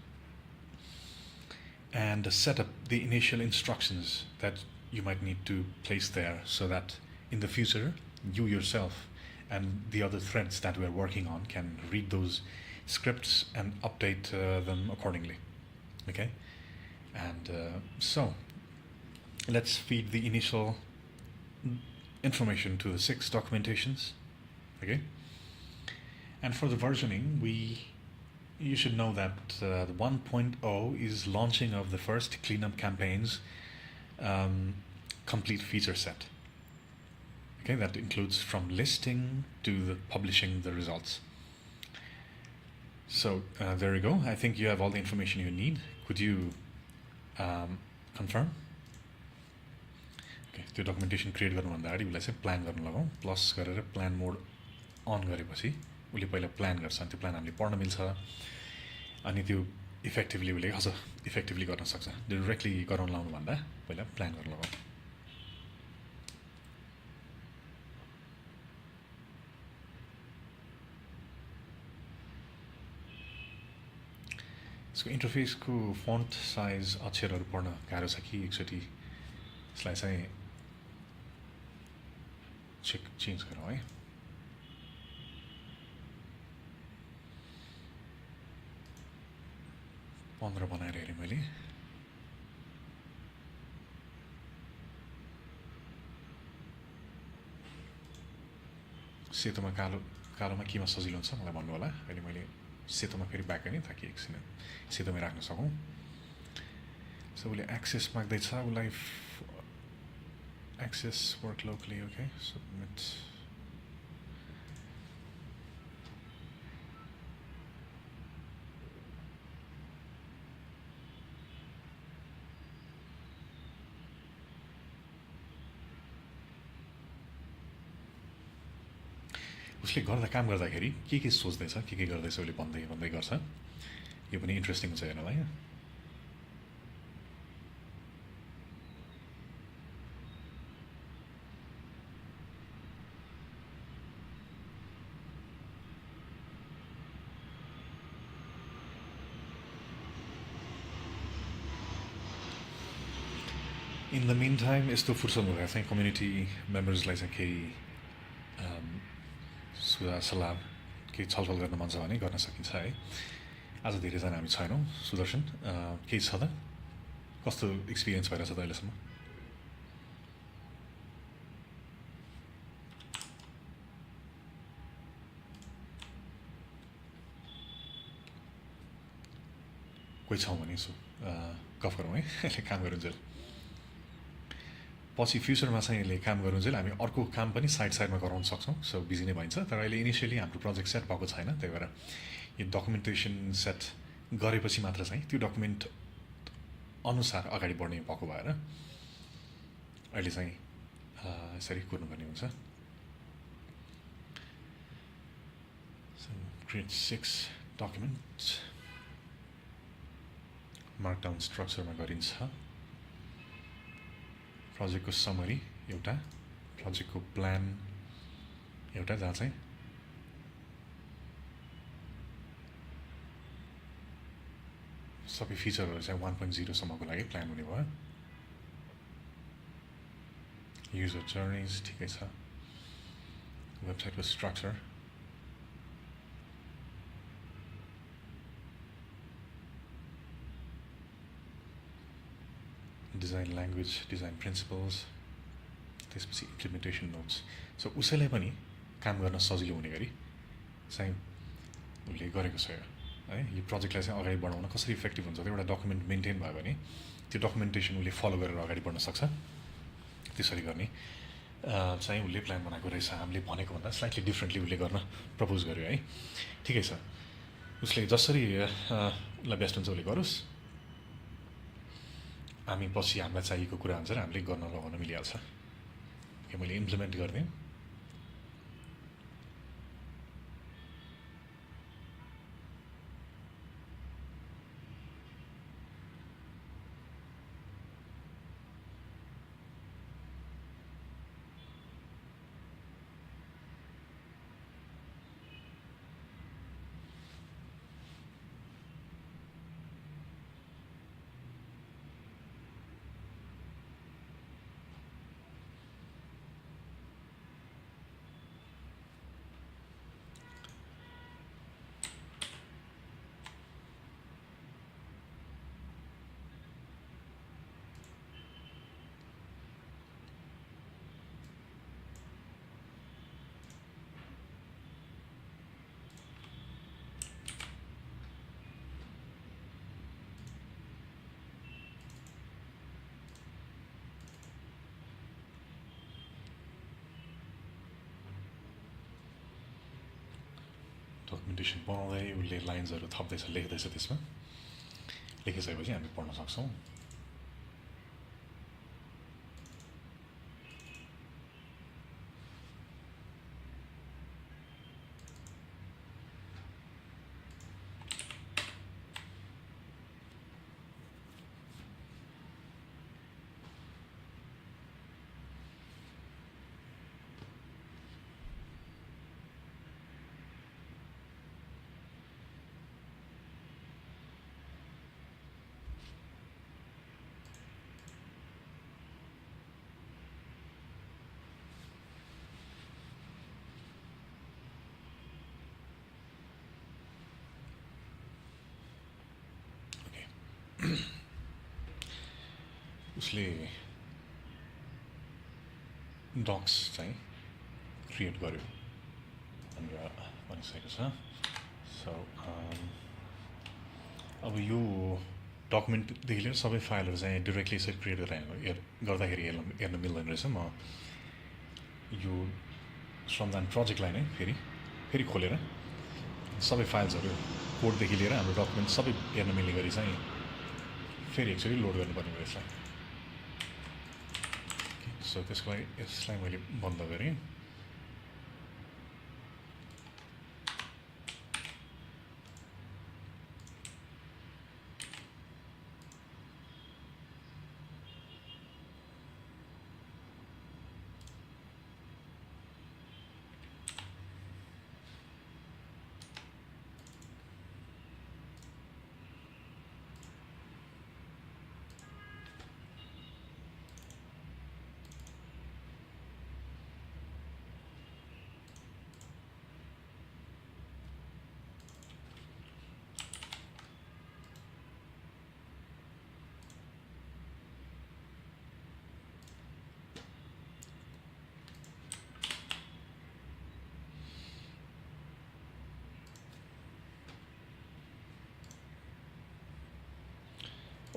and set up the initial instructions that you might need to place there so that in the future you yourself and the other threads that we're working on can read those scripts and update them accordingly. Okay? And so let's feed the initial information to the 6 documentations. Okay? And for the versioning, you should know that the 1.0 is launching of the first cleanup campaigns complete feature set. Okay, that includes from listing to the publishing the results. So there you go. I think you have all the information you need. Could you confirm? त्यो डकुमेन्टेसन क्रिएट गर्नुभन्दा अगाडि उसलाई चाहिँ प्लान गर्न लगाउँ प्लस गरेर प्लान मोड अन गरेपछि उसले पहिला प्लान गर्छ अनि त्यो प्लान हामीले पढ्न मिल्छ अनि त्यो इफेक्टिभली उसले अझ इफेक्टिभली गर्न सक्छ डिरेक्टली गराउन लाउनुभन्दा पहिला प्लान गर्न लगाउँ यसको इन्टरफेसको फन्ट साइज अक्षरहरू पढ्न गाह्रो छ कि एकचोटि यसलाई चाहिँ चेन्ज गरौँ है 15 बनाएर हेरेँ मैले सेतोमा कालोमा केमा सजिलो हुन्छ मलाई भन्नु होला अहिले मैले सेतोमा फेरि ब्याक गरेँ ताकि एकछिन सेतोमै राख्न सकौँ सो उसले एक्सेस माग्दैछ उसलाई access work locally okay submit उसले गर्दा काम गर्दाखेरि के सोच्दैछ के गर्दैछ उसले भन्दै भन्दै गर्छ यो पनि इन्ट्रेस्टिङ हुन्छ हेर्नलाई इन द मिन टाइम यस्तो फुर्सद हुँदा चाहिँ कम्युनिटी मेम्बर्सलाई चाहिँ केही सुझाव सल्लाह केही छलफल गर्न मन छ भने गर्न सकिन्छ है आज धेरैजना हामी छैनौँ सुदर्शन केही छ त कस्तो एक्सपिरियन्स भइरहेछ त अहिलेसम्म कोही छौँ भने यसो गफ गरौँ है यसले काम गरुन्जेल पछि फ्युचरमा चाहिँ यसले काम गरुन्जेल हामी अर्को काम पनि साइडमा गराउन सक्छौँ सो बिजी नै भइन्छ तर अहिले इनिसियली हाम्रो प्रोजेक्ट सेट भएको छैन त्यही भएर यो डकुमेन्टेसन सेट गरेपछि मात्र चाहिँ त्यो डकुमेन्ट अनुसार अगाडि बढ्ने भएको भएर अहिले चाहिँ यसरी कुर्नुपर्ने हुन्छ सो क्रिएट 6 डकुमेन्ट मार्कडाउन स्ट्रक्चरमा गरिन्छ प्रोजेक्टको समरी एउटा प्रोजेक्टको प्लान एउटा जहाँ चाहिँ सबै फिचरहरू चाहिँ 1.0 सम्मको लागि प्लान हुने भयो युजर जर्नीज ठिकै छ वेबसाइटको structure design language design principles त्यसपछि इम्प्लिमेन्टेसन नोट्स सो उसैलाई पनि काम गर्न सजिलो हुने गरी चाहिँ उसले गरेको छ है यो प्रोजेक्टलाई चाहिँ अगाडि बढाउन कसरी इफेक्टिभ हुन्छ त्यो एउटा डकुमेन्ट मेन्टेन भयो भने त्यो डकुमेन्टेसन उसले फलो गरेर अगाडि बढ्न सक्छ त्यसरी गर्ने चाहिँ उसले प्लान बनाएको रहेछ हामीले भनेको भन्दा स्लाइटली डिफ्रेन्टली उसले गर्न प्रपोज गर्यो है ठिकै छ उसले जसरी उसलाई बेस्ट हुन्छ उसले गरोस् हामी पछि हामीलाई चाहिएको कुरा अनुसार हामीले गर्न लगाउन मिलिहाल्छ यो मैले इम्प्लिमेन्ट गरिदिएँ डकुमेन्टेसन बनाउँदै उसले लाइन्सहरू थप्दैछ लेख्दैछ त्यसमा लेखिसकेपछि हामी पढ्न सक्छौँ उसले डक्स चाहिँ क्रिएट गर्यो भनेर भनिसकेको छ. सो अब यो डकुमेन्टदेखि लिएर सबै फाइलहरू चाहिँ डिरेक्टली यसरी क्रिएट गर्दाखेरि हेर्न मिल्दैन रहेछ. म यो श्रमदान प्रोजेक्टलाई नै फेरि खोलेर सबै फाइल्सहरू कोडदेखि लिएर हाम्रो डकुमेन्ट सबै हेर्न मिल्ने गरी चाहिँ फेरि एकचोटि लोड गर्नुपर्ने रहेछ. सो त्यसको लागि यसलाई मैले बन्द गरेँ.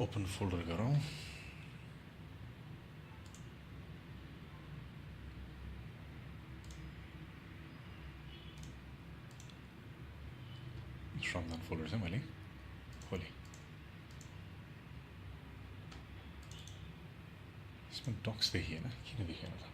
ओपन फोल्डर गरौँ. श्रमदान फोल्डर चाहिँ मैले खोलेँ. यसमा डक्स देखिएन. किन देखिएन त?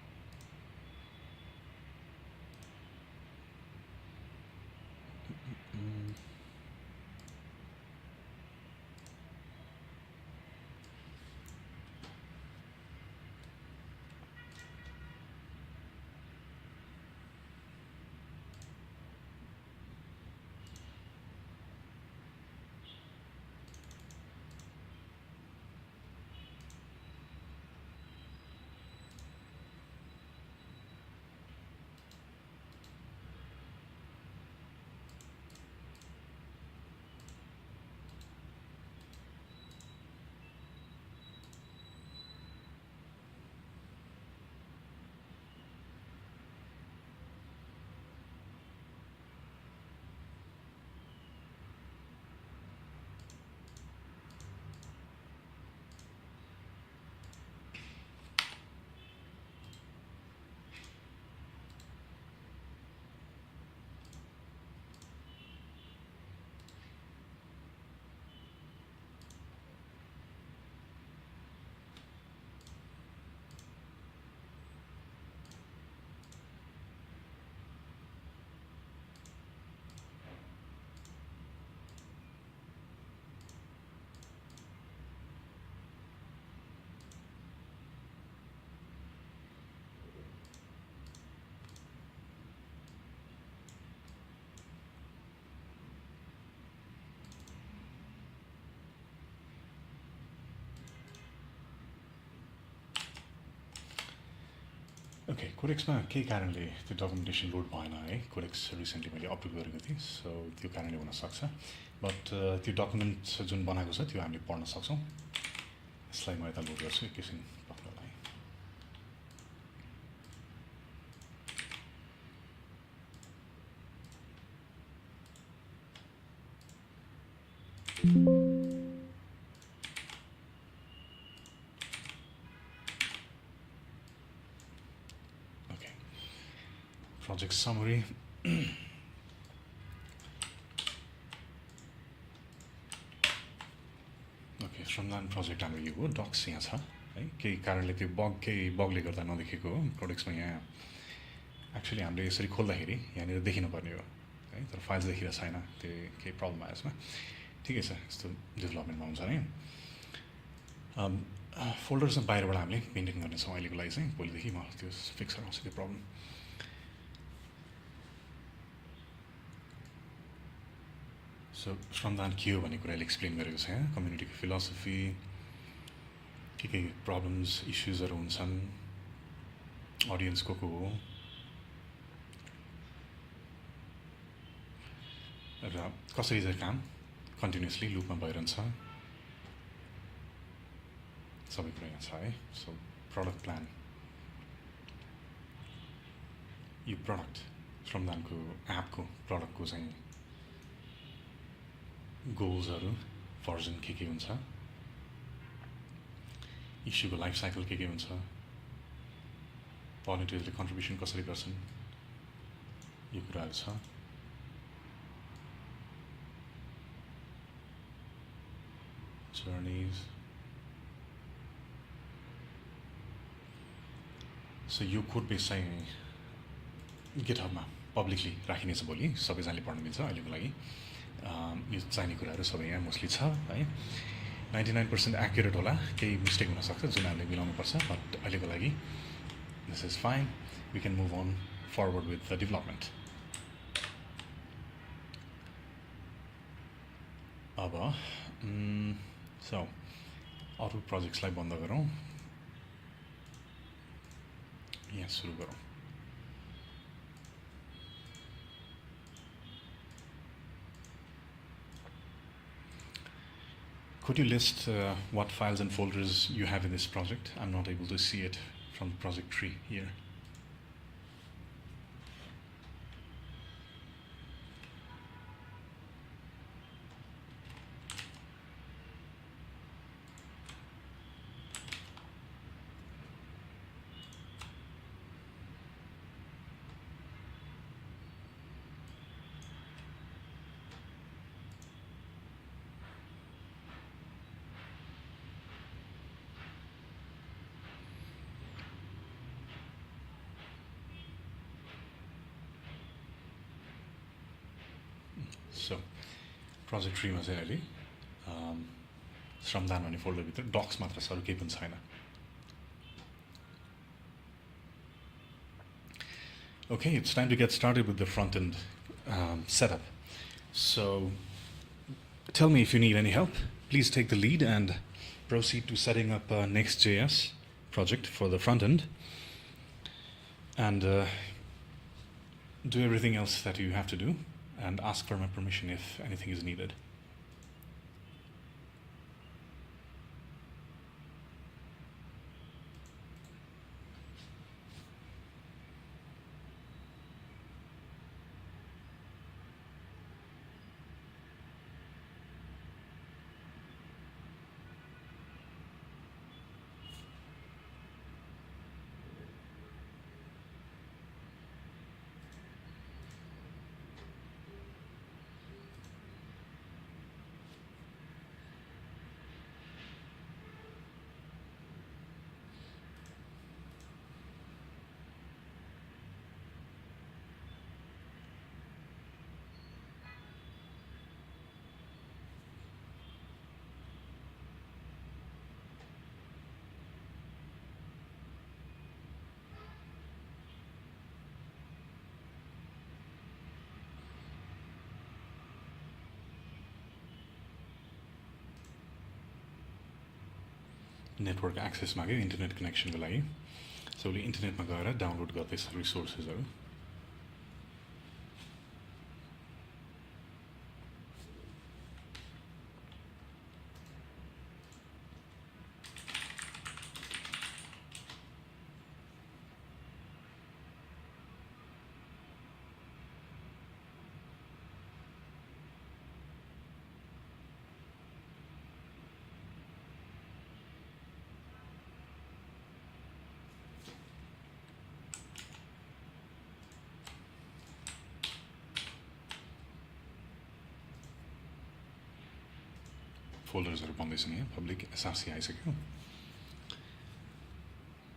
ओके, कोडेक्समा केही कारणले त्यो डकुमेन्टेसन लोड भएन है. कोडेक्स रिसेन्टली मैले अपलोड गरेको थिएँ. सो त्यो कारणले हुनसक्छ. बट त्यो डकुमेन्ट जुन बनाएको छ त्यो हामीले पढ्न सक्छौँ. यसलाई म यता लोड गर्छु एकैछिन पक्नलाई. Project summary. ओके, श्रमदान प्रोजेक्ट हाम्रो यो हो. डक्स यहाँ छ है. केही कारणले त्यो बगले गर्दा नदेखेको हो. प्रोडक्ट्समा यहाँ एक्चुअली हामीले यसरी खोल्दाखेरि यहाँनिर देखिनुपर्ने हो है. तर फाइल्स देखिरहेको छैन. त्यो केही प्रब्लम आयो यसमा. ठिकै छ, यस्तो डेभलपमेन्टमा हुन्छ नि. फोल्डर चाहिँ बाहिरबाट हामीले मेन्टेन गर्नेछौँ अहिलेको लागि चाहिँ. भोलिदेखि म त्यो फिक्स गराउँछु त्यो प्रब्लम. सो श्रमदान के हो भन्ने कुराले एक्सप्लेन गरेको छ यहाँ. कम्युनिटीको फिलोसफी, के प्रब्लम्स इस्युजहरू हुन्छन्, अडियन्स को हो र कसरी चाहिँ काम कन्टिन्युसली लुपमा भइरहन्छ. सबै कुरा यहाँ छ है. सो प्रडक्ट प्लान, यो प्रडक्ट श्रमदानको एपको प्रडक्टको चाहिँ गोल्सहरू, भर्जन के हुन्छ, इस्युको लाइफ साइकल के हुन्छ, भलन्टियर्सले कन्ट्रिब्युसन कसरी गर्छन्, यो कुराहरू छ. जर्नीज. सो यो कोड बेस चाहिँ गिटहबमा पब्लिकली राखिनेछ भोलि, सबैजनाले पढ्न मिल्छ. अहिलेको लागि यो चाहिने कुराहरू सबै यहाँ मोस्टली छ है. 99% एक्युरेट होला, केही मिस्टेक हुनसक्छ जुन हामीले मिलाउनुपर्छ, बट अहिलेको लागि this is fine. We can move on forward with the development. अब सो अरू प्रोजेक्ट्सलाई बन्द गरौँ, यहाँ सुरु गरौँ. Could you list what files and folders you have in this project? I'm not able to see it from the project tree here. So, project ट्रीमा चाहिँ अहिले श्रमदान भन्ने फोल्डरभित्र डक्स मात्र छ, अरू केही पनि छैन. Okay, it's time to get started with the front-end setup. So, tell me if you need any help. Please take the lead and proceed to setting up a NextJS project for the front-end. And do everything else that you have to do, and ask for my permission if anything is needed. Network access माग्यो इन्टरनेट कनेक्सनको लागि. सो उसले इन्टरनेटमा गएर डाउनलोड गर्दैछ रिसोर्सेसहरू. फोल्डर्सहरू बन्दैछन् यहाँ, पब्लिक एसआरसी आइसक्यो.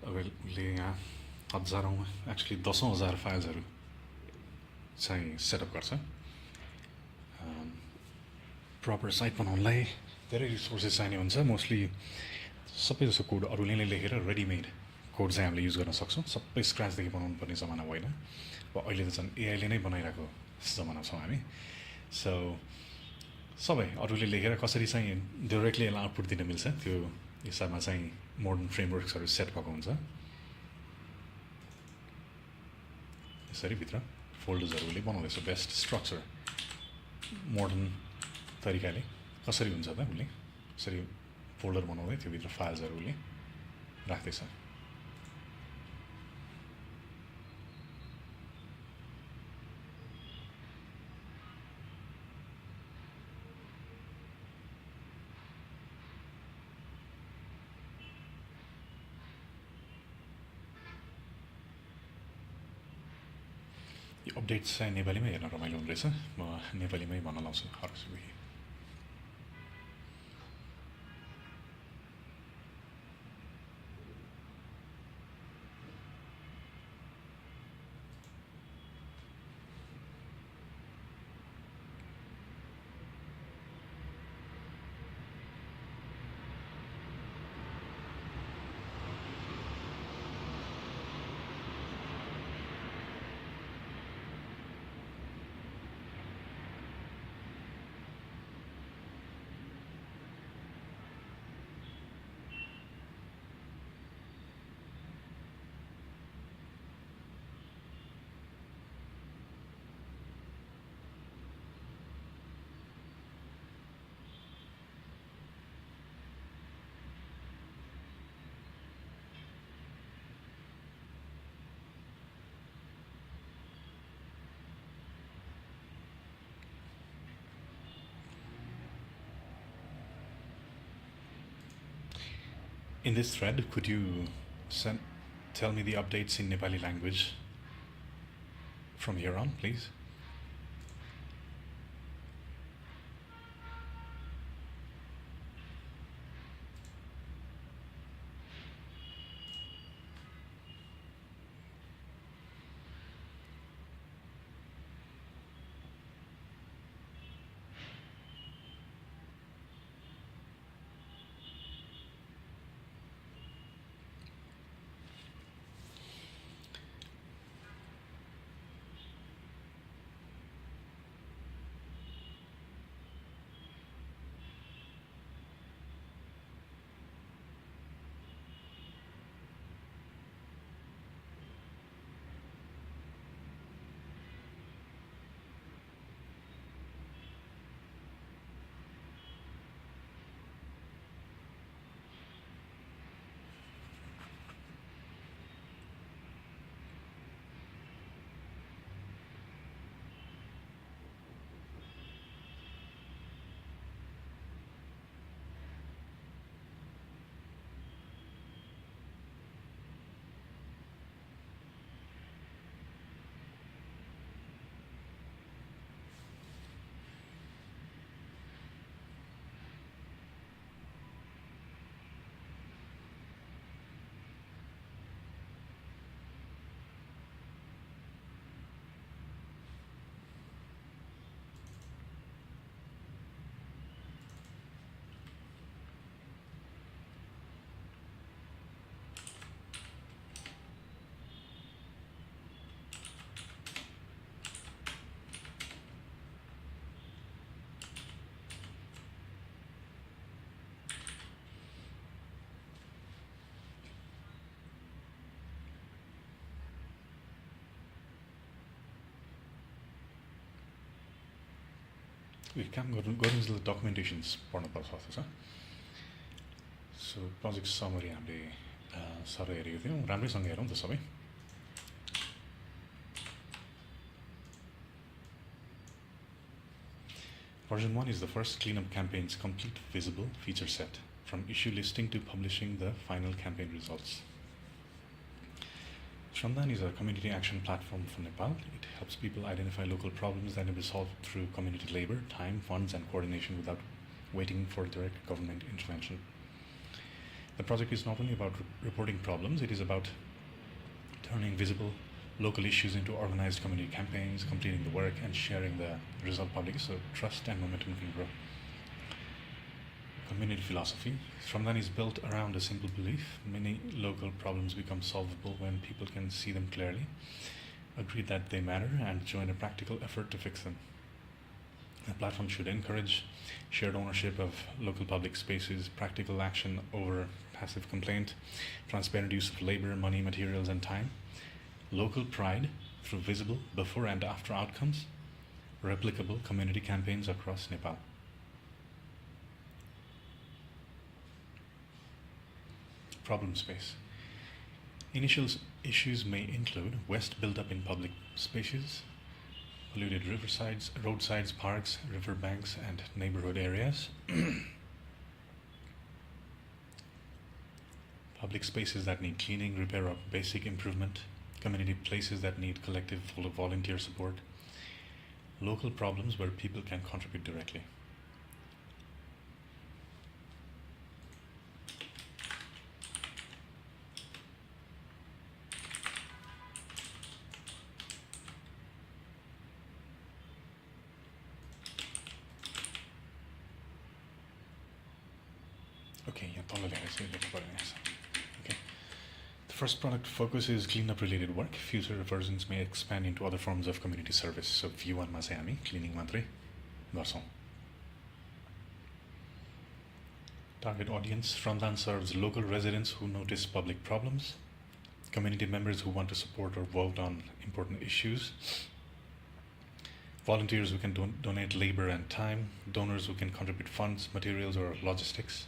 अब उसले यहाँ हजारौँ, एक्चुली 10,000 फाइल्सहरू चाहिँ सेटअप गर्छ. प्रपर साइट बनाउनलाई धेरै रिसोर्सेस चाहिने हुन्छ. मोस्टली सबै जस्तो कोड अरूले नै लेखेर रेडिमेड कोड चाहिँ हामीले युज गर्न सक्छौँ. सबै स्क्रैचदेखि बनाउनु पर्ने जमाना होइन. अब अहिले त झन् एआईले नै बनाइरहेको जमाना छौँ हामी. सो सबै अरूले लेखेर कसरी चाहिँ डाइरेक्टली यसलाई आउटपुट दिन मिल्छ त्यो हिसाबमा चाहिँ मोडर्न फ्रेमवर्क्सहरू सेट भएको हुन्छ. यसरी भित्र फोल्डर्सहरूले बनाउँदैछ बेस्ट स्ट्रक्चर मोडर्न तरिकाले. कसरी हुन्छ त उसले कसरी फोल्डर बनाउँदै त्योभित्र फाइल्सहरू उसले राख्दैछ। यो अपडेट्स चाहिँ नेपालीमै हेर्न रमाइलो हुने रहेछ। म नेपालीमै भन्न लाउँछु हरसुबी। In this thread, could you tell me the updates in Nepali language from here on, please? काम गर्नु डकुमेन्टेसन्स पढ्नुपर्छ जस्तो छ। सो प्रोजेक्ट समरी हामीले सर हेरेको थियौँ, राम्रैसँग हेरौँ त सबै। Version 1 is the first cleanup campaign's complete visible feature set, from issue listing to publishing the final campaign results. Shramdaan is a community action platform for Nepal. It helps people identify local problems that can be solved through community labor, time, funds, and coordination without waiting for direct government intervention. The project is not only about reporting problems, it is about turning visible local issues into organized community campaigns, completing the work, and sharing the result publicly so trust and momentum can grow. Community philosophy. Shramdaan is built around a simple belief. Many local problems become solvable when people can see them clearly, agree that they matter, and join a practical effort to fix them. The platform should encourage shared ownership of local public spaces, practical action over passive complaint, transparent use of labor, money, materials, and time, local pride through visible before and after outcomes, replicable community campaigns across Nepal. problem space. Initial issues may include waste buildup in public spaces, polluted riversides, roadsides, parks, riverbanks, and neighborhood areas. Public spaces that need cleaning, repair, or basic improvement. Community places that need collective volunteer support. Local problems where people can contribute directly. Okay, okay. The first product focuses cleanup related work. Future versions may expand into other forms of community service. So V1 मा चाहिँ हामी क्लिनिङ मात्रै गर्छौं. Target audience: Shramdaan serves local residents who notice public problems, community members who want to support or vote on important issues, volunteers who can donate labor and time, donors who can contribute funds, materials, or logistics,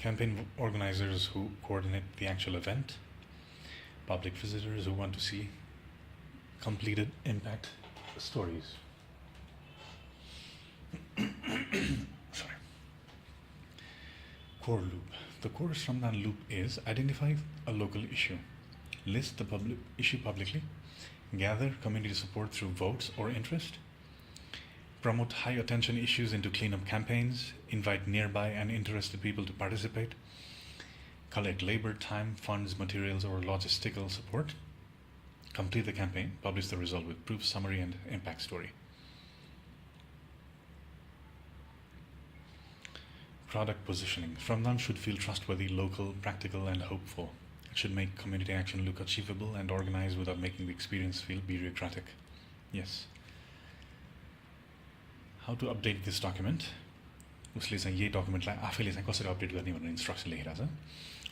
campaign organizers who coordinate the actual event, public visitors who want to see completed impact stories. Sorry. Core loop. The core Shramdaan loop is identify a local issue, list the issue publicly, gather community support through votes or interest, promote high attention issues into cleanup campaigns, invite nearby and interested people to participate, collect labor, time, funds, materials, or logistical support, complete the campaign, publish the result with proof, summary, and impact story. Product positioning. Shramdaan should feel trustworthy, local, practical, and hopeful. It should make community action look achievable and organized without making the experience feel bureaucratic. Yes. How to update this document? उसले चाहिँ यही डकुमेन्टलाई आफैले चाहिँ कसरी अपडेट गर्ने भनेर इन्स्ट्रक्सन लेखिरहेछ.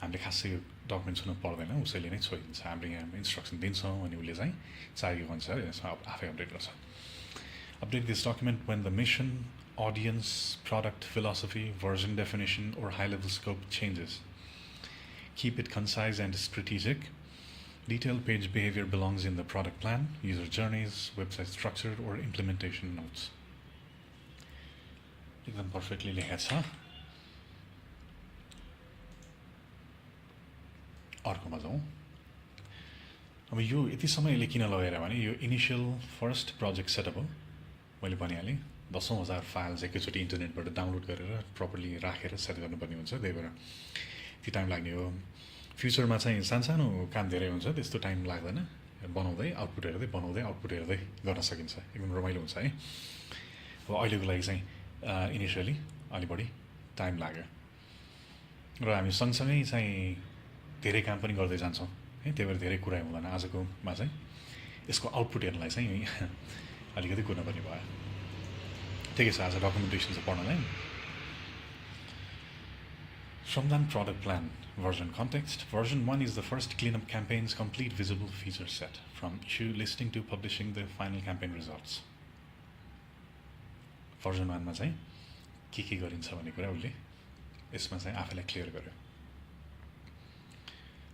हामीले खासै यो डकुमेन्ट छुन पर्दैन, उसैले नै छोडिदिन्छ. हामीले यहाँ इन्स्ट्रक्सन दिन्छौँ अनि उसले चाहिँ चाहिएको अनुसार यसमा आफै अपडेट गर्छ. Update this document when the mission, audience, product, philosophy, version definition, or high-level scope changes. Keep it concise and strategic. Detailed page behavior belongs in the product plan, user journeys, website structure, or implementation notes. एकदम पर्फेक्टली लेखेको छ. अर्कोमा जाउँ. अब यो यति समय यसले किन लगाएर भने यो इनिसियल फर्स्ट प्रोजेक्ट सेटअप हो. मैले भनिहालेँ 10,000 फाइल्स एकैचोटि इन्टरनेटबाट डाउनलोड गरेर प्रपरली राखेर सेट गर्नुपर्ने हुन्छ. त्यही भएर त्यो टाइम लाग्ने हो. फ्युचरमा चाहिँ सानसानो काम धेरै हुन्छ, त्यस्तो टाइम लाग्दैन. बनाउँदै आउटपुट हेर्दै बनाउँदै आउटपुट हेर्दै गर्न सकिन्छ. एकदम रमाइलो हुन्छ है. अब अहिलेको लागि चाहिँ इनिसियली अलि बढी टाइम लाग्यो र हामी सँगसँगै चाहिँ धेरै काम पनि गर्दै जान्छौँ है. त्यही भएर धेरै कुरा हुँदैन. आजकोमा चाहिँ यसको आउटपुट हेर्नलाई चाहिँ अलिकति कुर्नुपर्ने भयो. ठिकै छ. आज डकुमेन्टेसन चाहिँ पढ्नलाई. Shramdaan product plan. Version context. Version 1 is the first cleanup campaign's complete visible feature set, from issue listing to publishing the final campaign results. Version 1 मा चाहिँ के गरिन्छ भन्ने कुरा उसले यसमा चाहिँ आफैलाई क्लियर गर्यो.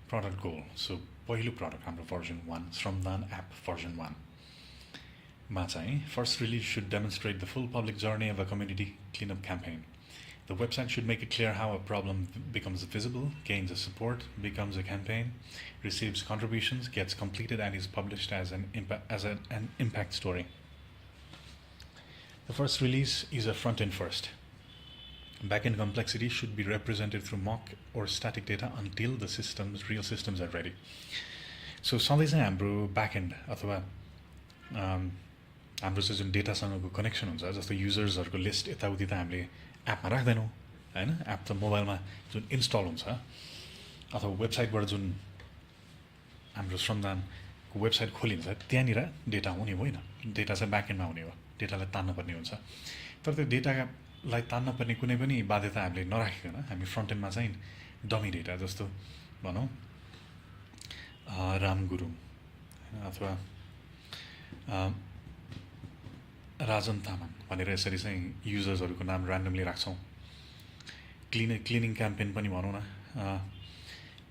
Product goal. So पहिलो product हाम्रो version 1, Shramdaan app version 1 मा चाहिँ first release should demonstrate the full public journey of a community cleanup campaign. The website should make it clear how a problem becomes visible, gains a support, becomes a campaign, receives contributions, gets completed, and is published as an impact story. The first release is a front-end first. Back-end complexity should be represented through mock or static data until the real systems are ready. So सधैँ चाहिँ हाम्रो back-end अथवा हाम्रो चाहिँ जुन डेटासँगको कनेक्सन हुन्छ, जस्तो युजर्सहरूको लिस्ट यताउति त हामीले एपमा राख्दैनौँ हैन. एप त मोबाइलमा जुन इन्स्टल हुन्छ अथवा वेबसाइटबाट जुन हाम्रो श्रमदानको वेबसाइट खोलिन्छ त्यहाँनिर डेटा हुने होइन. डेटा चाहिँ ब्याकएन्डमा हुने हो. डेटालाई तान्नुपर्ने हुन्छ. तर त्यो डेटालाई तान्नुपर्ने कुनै पनि बाध्यता हामीले नराखिकन हामी फ्रन्ट एन्डमा चाहिँ डमी डेटा जस्तो भनौँ राम गुरुङ अथवा राजन तामाङ भनेर यसरी चाहिँ युजर्सहरूको नाम ऱ्यान्डमली राख्छौँ. क्लिनिङ क्याम्पेन पनि भनौँ न,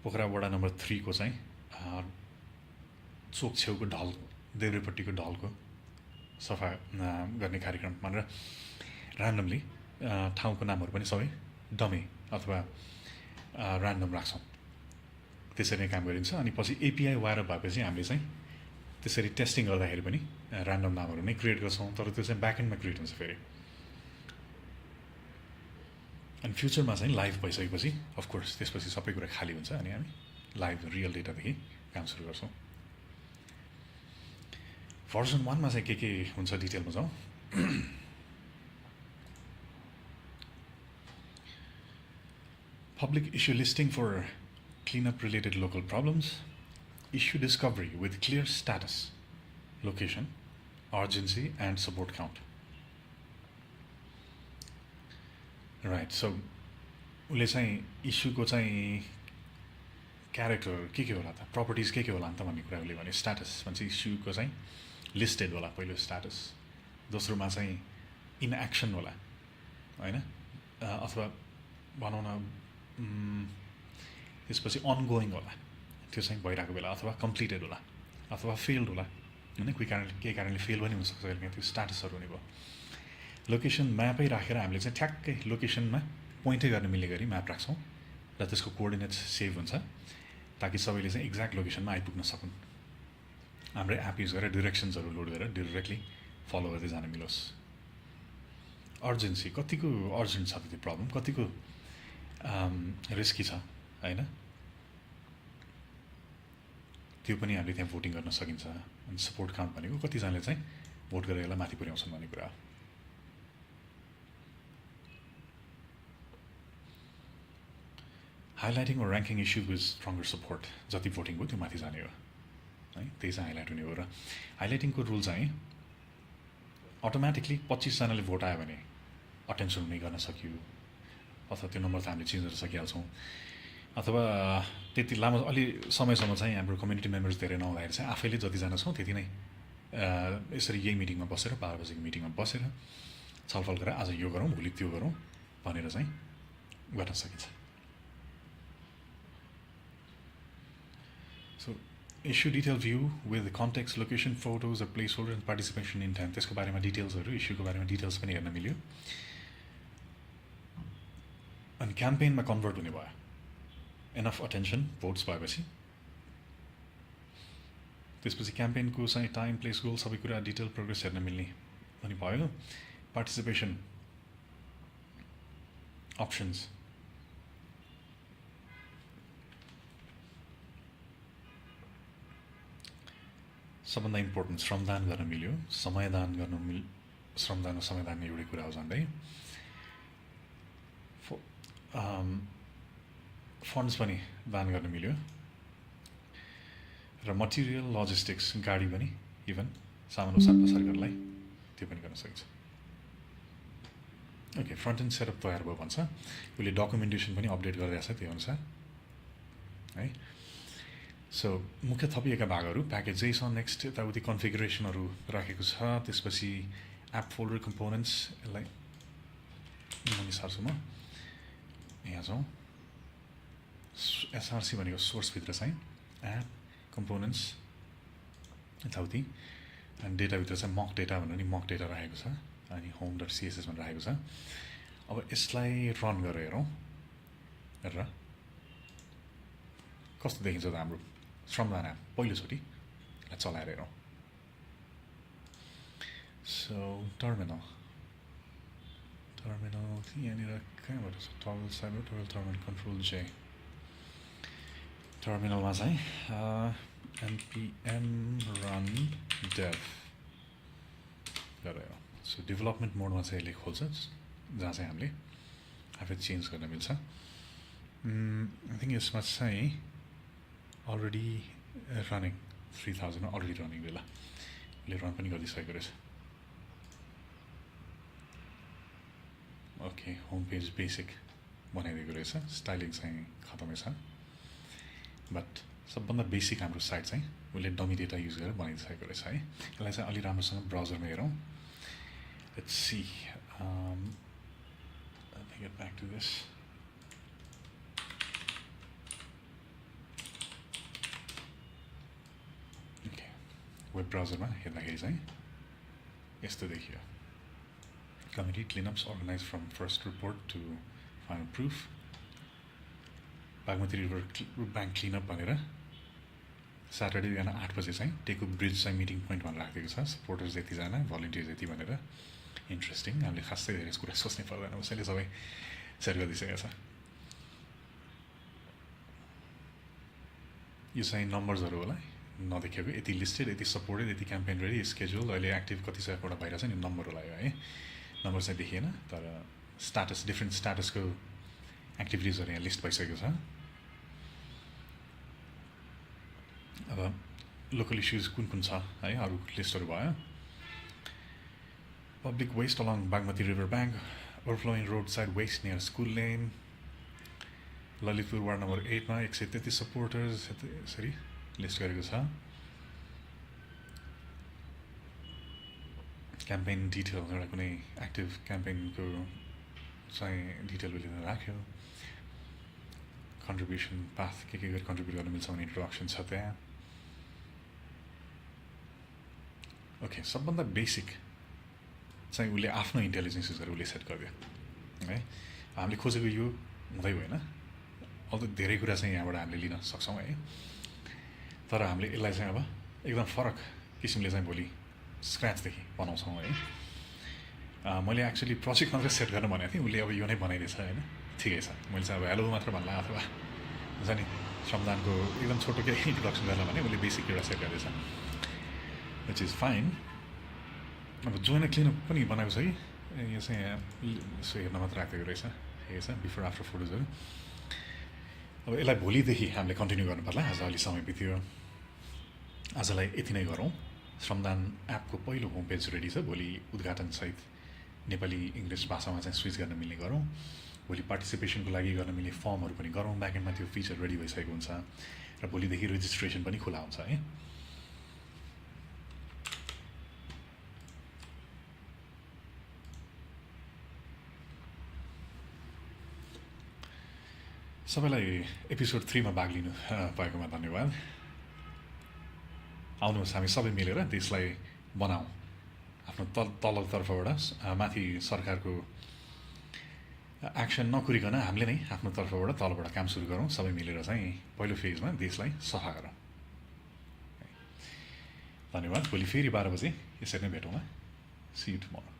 पोखरा वडा नम्बर 3 को चाहिँ चोक छेउको ढल देब्रेपट्टिको ढलको सफा गर्ने कार्यक्रम भनेर ऱ्यान्डमली ठाउँको नामहरू पनि सबै डमी अथवा ऱ्यान्डम राख्छौँ। त्यसरी नै काम गरिन्छ। अनि पछि एपिआई वायर भएपछि हामीले चाहिँ त्यसरी टेस्टिङ गर्दाखेरि पनि ऱ्यान्डम नामहरू नै क्रिएट गर्छौँ, तर त्यो चाहिँ ब्याकएन्डमा क्रिएट हुन्छ फेरि। अनि फ्युचरमा चाहिँ लाइभ भइसकेपछि अफकोर्स त्यसपछि सबै कुरा खाली हुन्छ अनि हामी लाइभ रियल डेटादेखि काम सुरु गर्छौँ। भर्जन 1 मा चाहिँ के हुन्छ डिटेलमा जाउँ। Public issue listing for cleanup related local problems, issue discovery with clear status, location, urgency and support count. Right, so उसले चाहिँ इस्युको चाहिँ क्यारेक्टर के होला त, प्रपर्टिज के होला नि त भन्ने कुरा उसले भने। स्ट्याटस भन्छ इस्युको चाहिँ लिस्टेड होला पहिलो स्ट्याटस, दोस्रोमा चाहिँ इन एक्सन होला होइन, अथवा भनौँ न त्यसपछि अनगोइङ होला, त्यो चाहिँ भइरहेको बेला, अथवा कम्प्लिटेड होला अथवा फेल्ड होला होइन, केही कारणले फेल पनि हुनसक्छ कहिले, त्यो स्ट्याटसहरू हुने भयो। लोकेसन म्यापै राखेर हामीले चाहिँ ठ्याक्कै लोकेसनमा पोइन्टै गर्न मिल्ने गरी म्याप राख्छौँ र त्यसको कोअर्डिनेट्स सेभ हुन्छ ताकि सबैले चाहिँ एक्ज्याक्ट लोकेसनमा आइपुग्न सकुन्। हाम्रै एप युज गरेर डिरेक्सन्सहरू लोड गरेर डिरेक्टली फलो गर्दै जान मिलोस्। अर्जेन्सी, कतिको अर्जेन्ट छ त त्यो प्रब्लम, कतिको रिस्की छ होइन, त्यो पनि हामीले त्यहाँ भोटिङ गर्न सकिन्छ। अनि सपोर्ट काउन्ट भनेको कतिजनाले चाहिँ भोट गरेर यसलाई माथि पुर्याउँछन् भन्ने कुरा हो। हाइलाइटिङ or ranking issue with stronger support, जति भोटिङ भयो त्यो माथि जाने हो है, त्यही चाहिँ हाइलाइट हुने हो। र हाइलाइटिङको रुल चाहिँ अटोमेटिकली 25 जनाले भोट आयो भने अटेन्सन हुने गर्न सकियो, अथवा त्यो नम्बर त हामीले चेन्ज गर्न सकिहाल्छौँ, अथवा त्यति लामो अलि समयसम्म चाहिँ हाम्रो कम्युनिटी मेम्बर्स धेरै नहुँदाखेरि चाहिँ आफैले जतिजना छौँ त्यति नै यसरी यही मिटिङमा बसेर 12 बजेको मिटिङमा बसेर छलफल गरेर आज यो गरौँ भोलि त्यो गरौँ भनेर चाहिँ गर्न सकिन्छ। So issue detail view with context, location, photos, a placeholder and participation intent, त्यसको बारेमा डिटेल्सहरू, इस्युको बारेमा डिटेल्स पनि हेर्न मिल्यो। अनि क्याम्पेनमा कन्भर्ट हुने भयो, एनफ अटेन्सन भोट्स भएपछि त्यसपछि क्याम्पेनको चाहिँ टाइम, प्लेस, गोल सबै कुरा डिटेल प्रोग्रेस हेर्न मिल्ने पनि भयो। पार्टिसिपेसन अप्सन्स, सबभन्दा इम्पोर्टेन्ट श्रमदान गर्न मिल्यो, समयदान गर्न श्रमदान र समयदान एउटै कुरा हो झन्डै। फन्ड्स पनि दान गर्न मिल्यो र मटेरियल, लजिस्टिक्स, गाडी पनि इभन सामान ओसार पसार गर्नलाई त्यो पनि गर्न सकिन्छ। ओके, फ्रन्ट एन्ड सेटअप तयार भयो भन्छ, उसले डकुमेन्टेसन पनि अपडेट गरिरहेको छ त्यो अनुसार है। सो मुख्य थपिएका भागहरू प्याकेज जेसन, नेक्स्ट यताउति कन्फिगरेसनहरू राखेको छ। त्यसपछि एप फोल्डर कम्पोनेन्ट्स, यसलाई म सार्छु, म यहाँ जाउँ। एसआरसी भनेको सोर्सभित्र चाहिँ एप कम्पोनेन्ट्स यताउति, अनि डेटाभित्र चाहिँ मक डेटा भनेर नि मक डेटा राखेको छ, अनि होम डट सिएसएस भनेर राखेको छ। अब यसलाई रन गरेर हेरौँ र कस्तो देखिन्छ त हाम्रो श्रमदान एप पहिलोचोटि चलाएर हेरौँ। सो टर्मिनल यहाँनिर कहाँबाट छ, toggle cyber toggle terminal control जे, टर्मिनलमा चाहिँ npm run dev गरेर, सो डेभलपमेन्ट मोडमा चाहिँ यसले खोल्छ जहाँ चाहिँ हामीले आफै चेन्ज गर्न मिल्छ। आई थिङ्क यसमा चाहिँ अलरेडी रनिङ 3000 अलरेडी रनिङ बेला उसले रन पनि गरिसकेको रहेछ। ओके, होम पेज बेसिक बनाइदिएको रहेछ, स्टाइलिङ चाहिँ खतमै छ, बट सबभन्दा बेसिक हाम्रो साइट चाहिँ उसले डमी डेटा युज गरेर बनाइसकेको रहेछ है। यसलाई चाहिँ अलि राम्रोसँग ब्राउजरमा हेरौँ। Let's see, let me get back to this. Web ब्राउजरमा हेर्दाखेरि चाहिँ यस्तो देखियो committee cleanups organize from first report to final proof Bagmati river bank cleanup भनेर स्याटरडे बिहान 8 बजे चाहिँ टेकु ब्रिज चाहिँ मिटिङ पोइन्ट भनेर राखिदिएको छ सपोर्टर्स यतिजना भलिन्टियर्स यति भनेर इन्ट्रेस्टिङ हामीले खासै धेरै कुरा सोच्नै पर्दैन उसैले सबै सेयर गरिदिइसकेको छ यो चाहिँ नम्बर्सहरू होला नदेखेको यति लिस्टेड यति सपोर्टेड यति क्याम्पेन रेडी स्केड्युल अहिले एक्टिभ कति छ एउटा भइरहेछ नि नम्बर होला यो है नम्बर चाहिँ देखिएन तर स्ट्याटस डिफ्रेन्ट स्ट्याटसको एक्टिभिटिजहरू यहाँ लिस्ट भइसकेको छ अब लोकल इस्युज कुन कुन छ है अरू लिस्टहरू भयो public waste along Bagmati river bank overflowing road side waste near school lane Lalitpur ward number 8 मा 133 सपोर्टर्स यसरी लिस्ट गरेको छ क्याम्पेन डिटेल एउटा कुनै एक्टिभ क्याम्पेनको चाहिँ डिटेल लिएर राख्यो कन्ट्रिब्युसन पाथ के गरी कन्ट्रिब्युट गर्न मिल्छ भने इन्ट्रोडक्सन छ त्यहाँ ओके सबभन्दा बेसिक चाहिँ उसले आफ्नो इन्टेलिजेन्स युज गरेर उसले सेट गरिदियो है हामीले खोजेको यो हुँदै होइन अझ धेरै कुरा चाहिँ यहाँबाट हामीले लिन सक्छौँ है तर हामीले यसलाई चाहिँ अब एकदम फरक किसिमले चाहिँ भोलि स्क्रैचदेखि बनाउँछौँ है मैले एक्चुअली प्रोजेक्ट मात्रै सेट गर्न भनेको थिएँ उसले अब यो नै बनाइदिएछ होइन ठिकै छ मैले चाहिँ अब हेलो मात्र भन्ला अथवा हुन्छ नि श्रमदानको एकदम छोटो केही इन्ट्रोडक्सन गर्न भने उसले बेसिक एउटा सेट गर्दैछ विच इज फाइन अब जोइन क्लिनअप पनि बनाएको छ कि यो चाहिँ यसो हेर्न मात्र राखिदिएको रहेछ ठिकै छ बिफोर आफ्टर फोटोजहरू अब यसलाई भोलिदेखि हामीले कन्टिन्यू गर्नु पर्ला आज अलि समय बित्यो आजलाई यति नै गरौँ श्रमदान एपको पहिलो होम पेज रेडी छ भोलि उद्घाटनसहित नेपाली इङ्ग्लिस भाषामा चाहिँ स्विच गर्न मिल्ने गरौँ भोलि पार्टिसिपेसनको लागि गर्न मिल्ने फर्महरू पनि गरौँ ब्याकएन्डमा त्यो फिचर रेडी भइसकेको हुन्छ र भोलिदेखि रेजिस्ट्रेसन पनि खुला हुन्छ है सबैलाई एपिसोड 3 मा भाग लिनु पाएकोमा धन्यवाद आउनुहोस् हामी सबै मिलेर देशलाई बनाऊँ आफ्नो तल्लो तर्फबाट माथि सरकारको एक्सन नकुरिकन हामीले नै आफ्नो तर्फबाट तलबाट काम सुरु गरौँ सबै मिलेर चाहिँ पहिलो फेजमा देशलाई सफा गरौँ धन्यवाद भोलि फेरि 12 बजे यसरी नै भेटौँला सी यू टुमोरो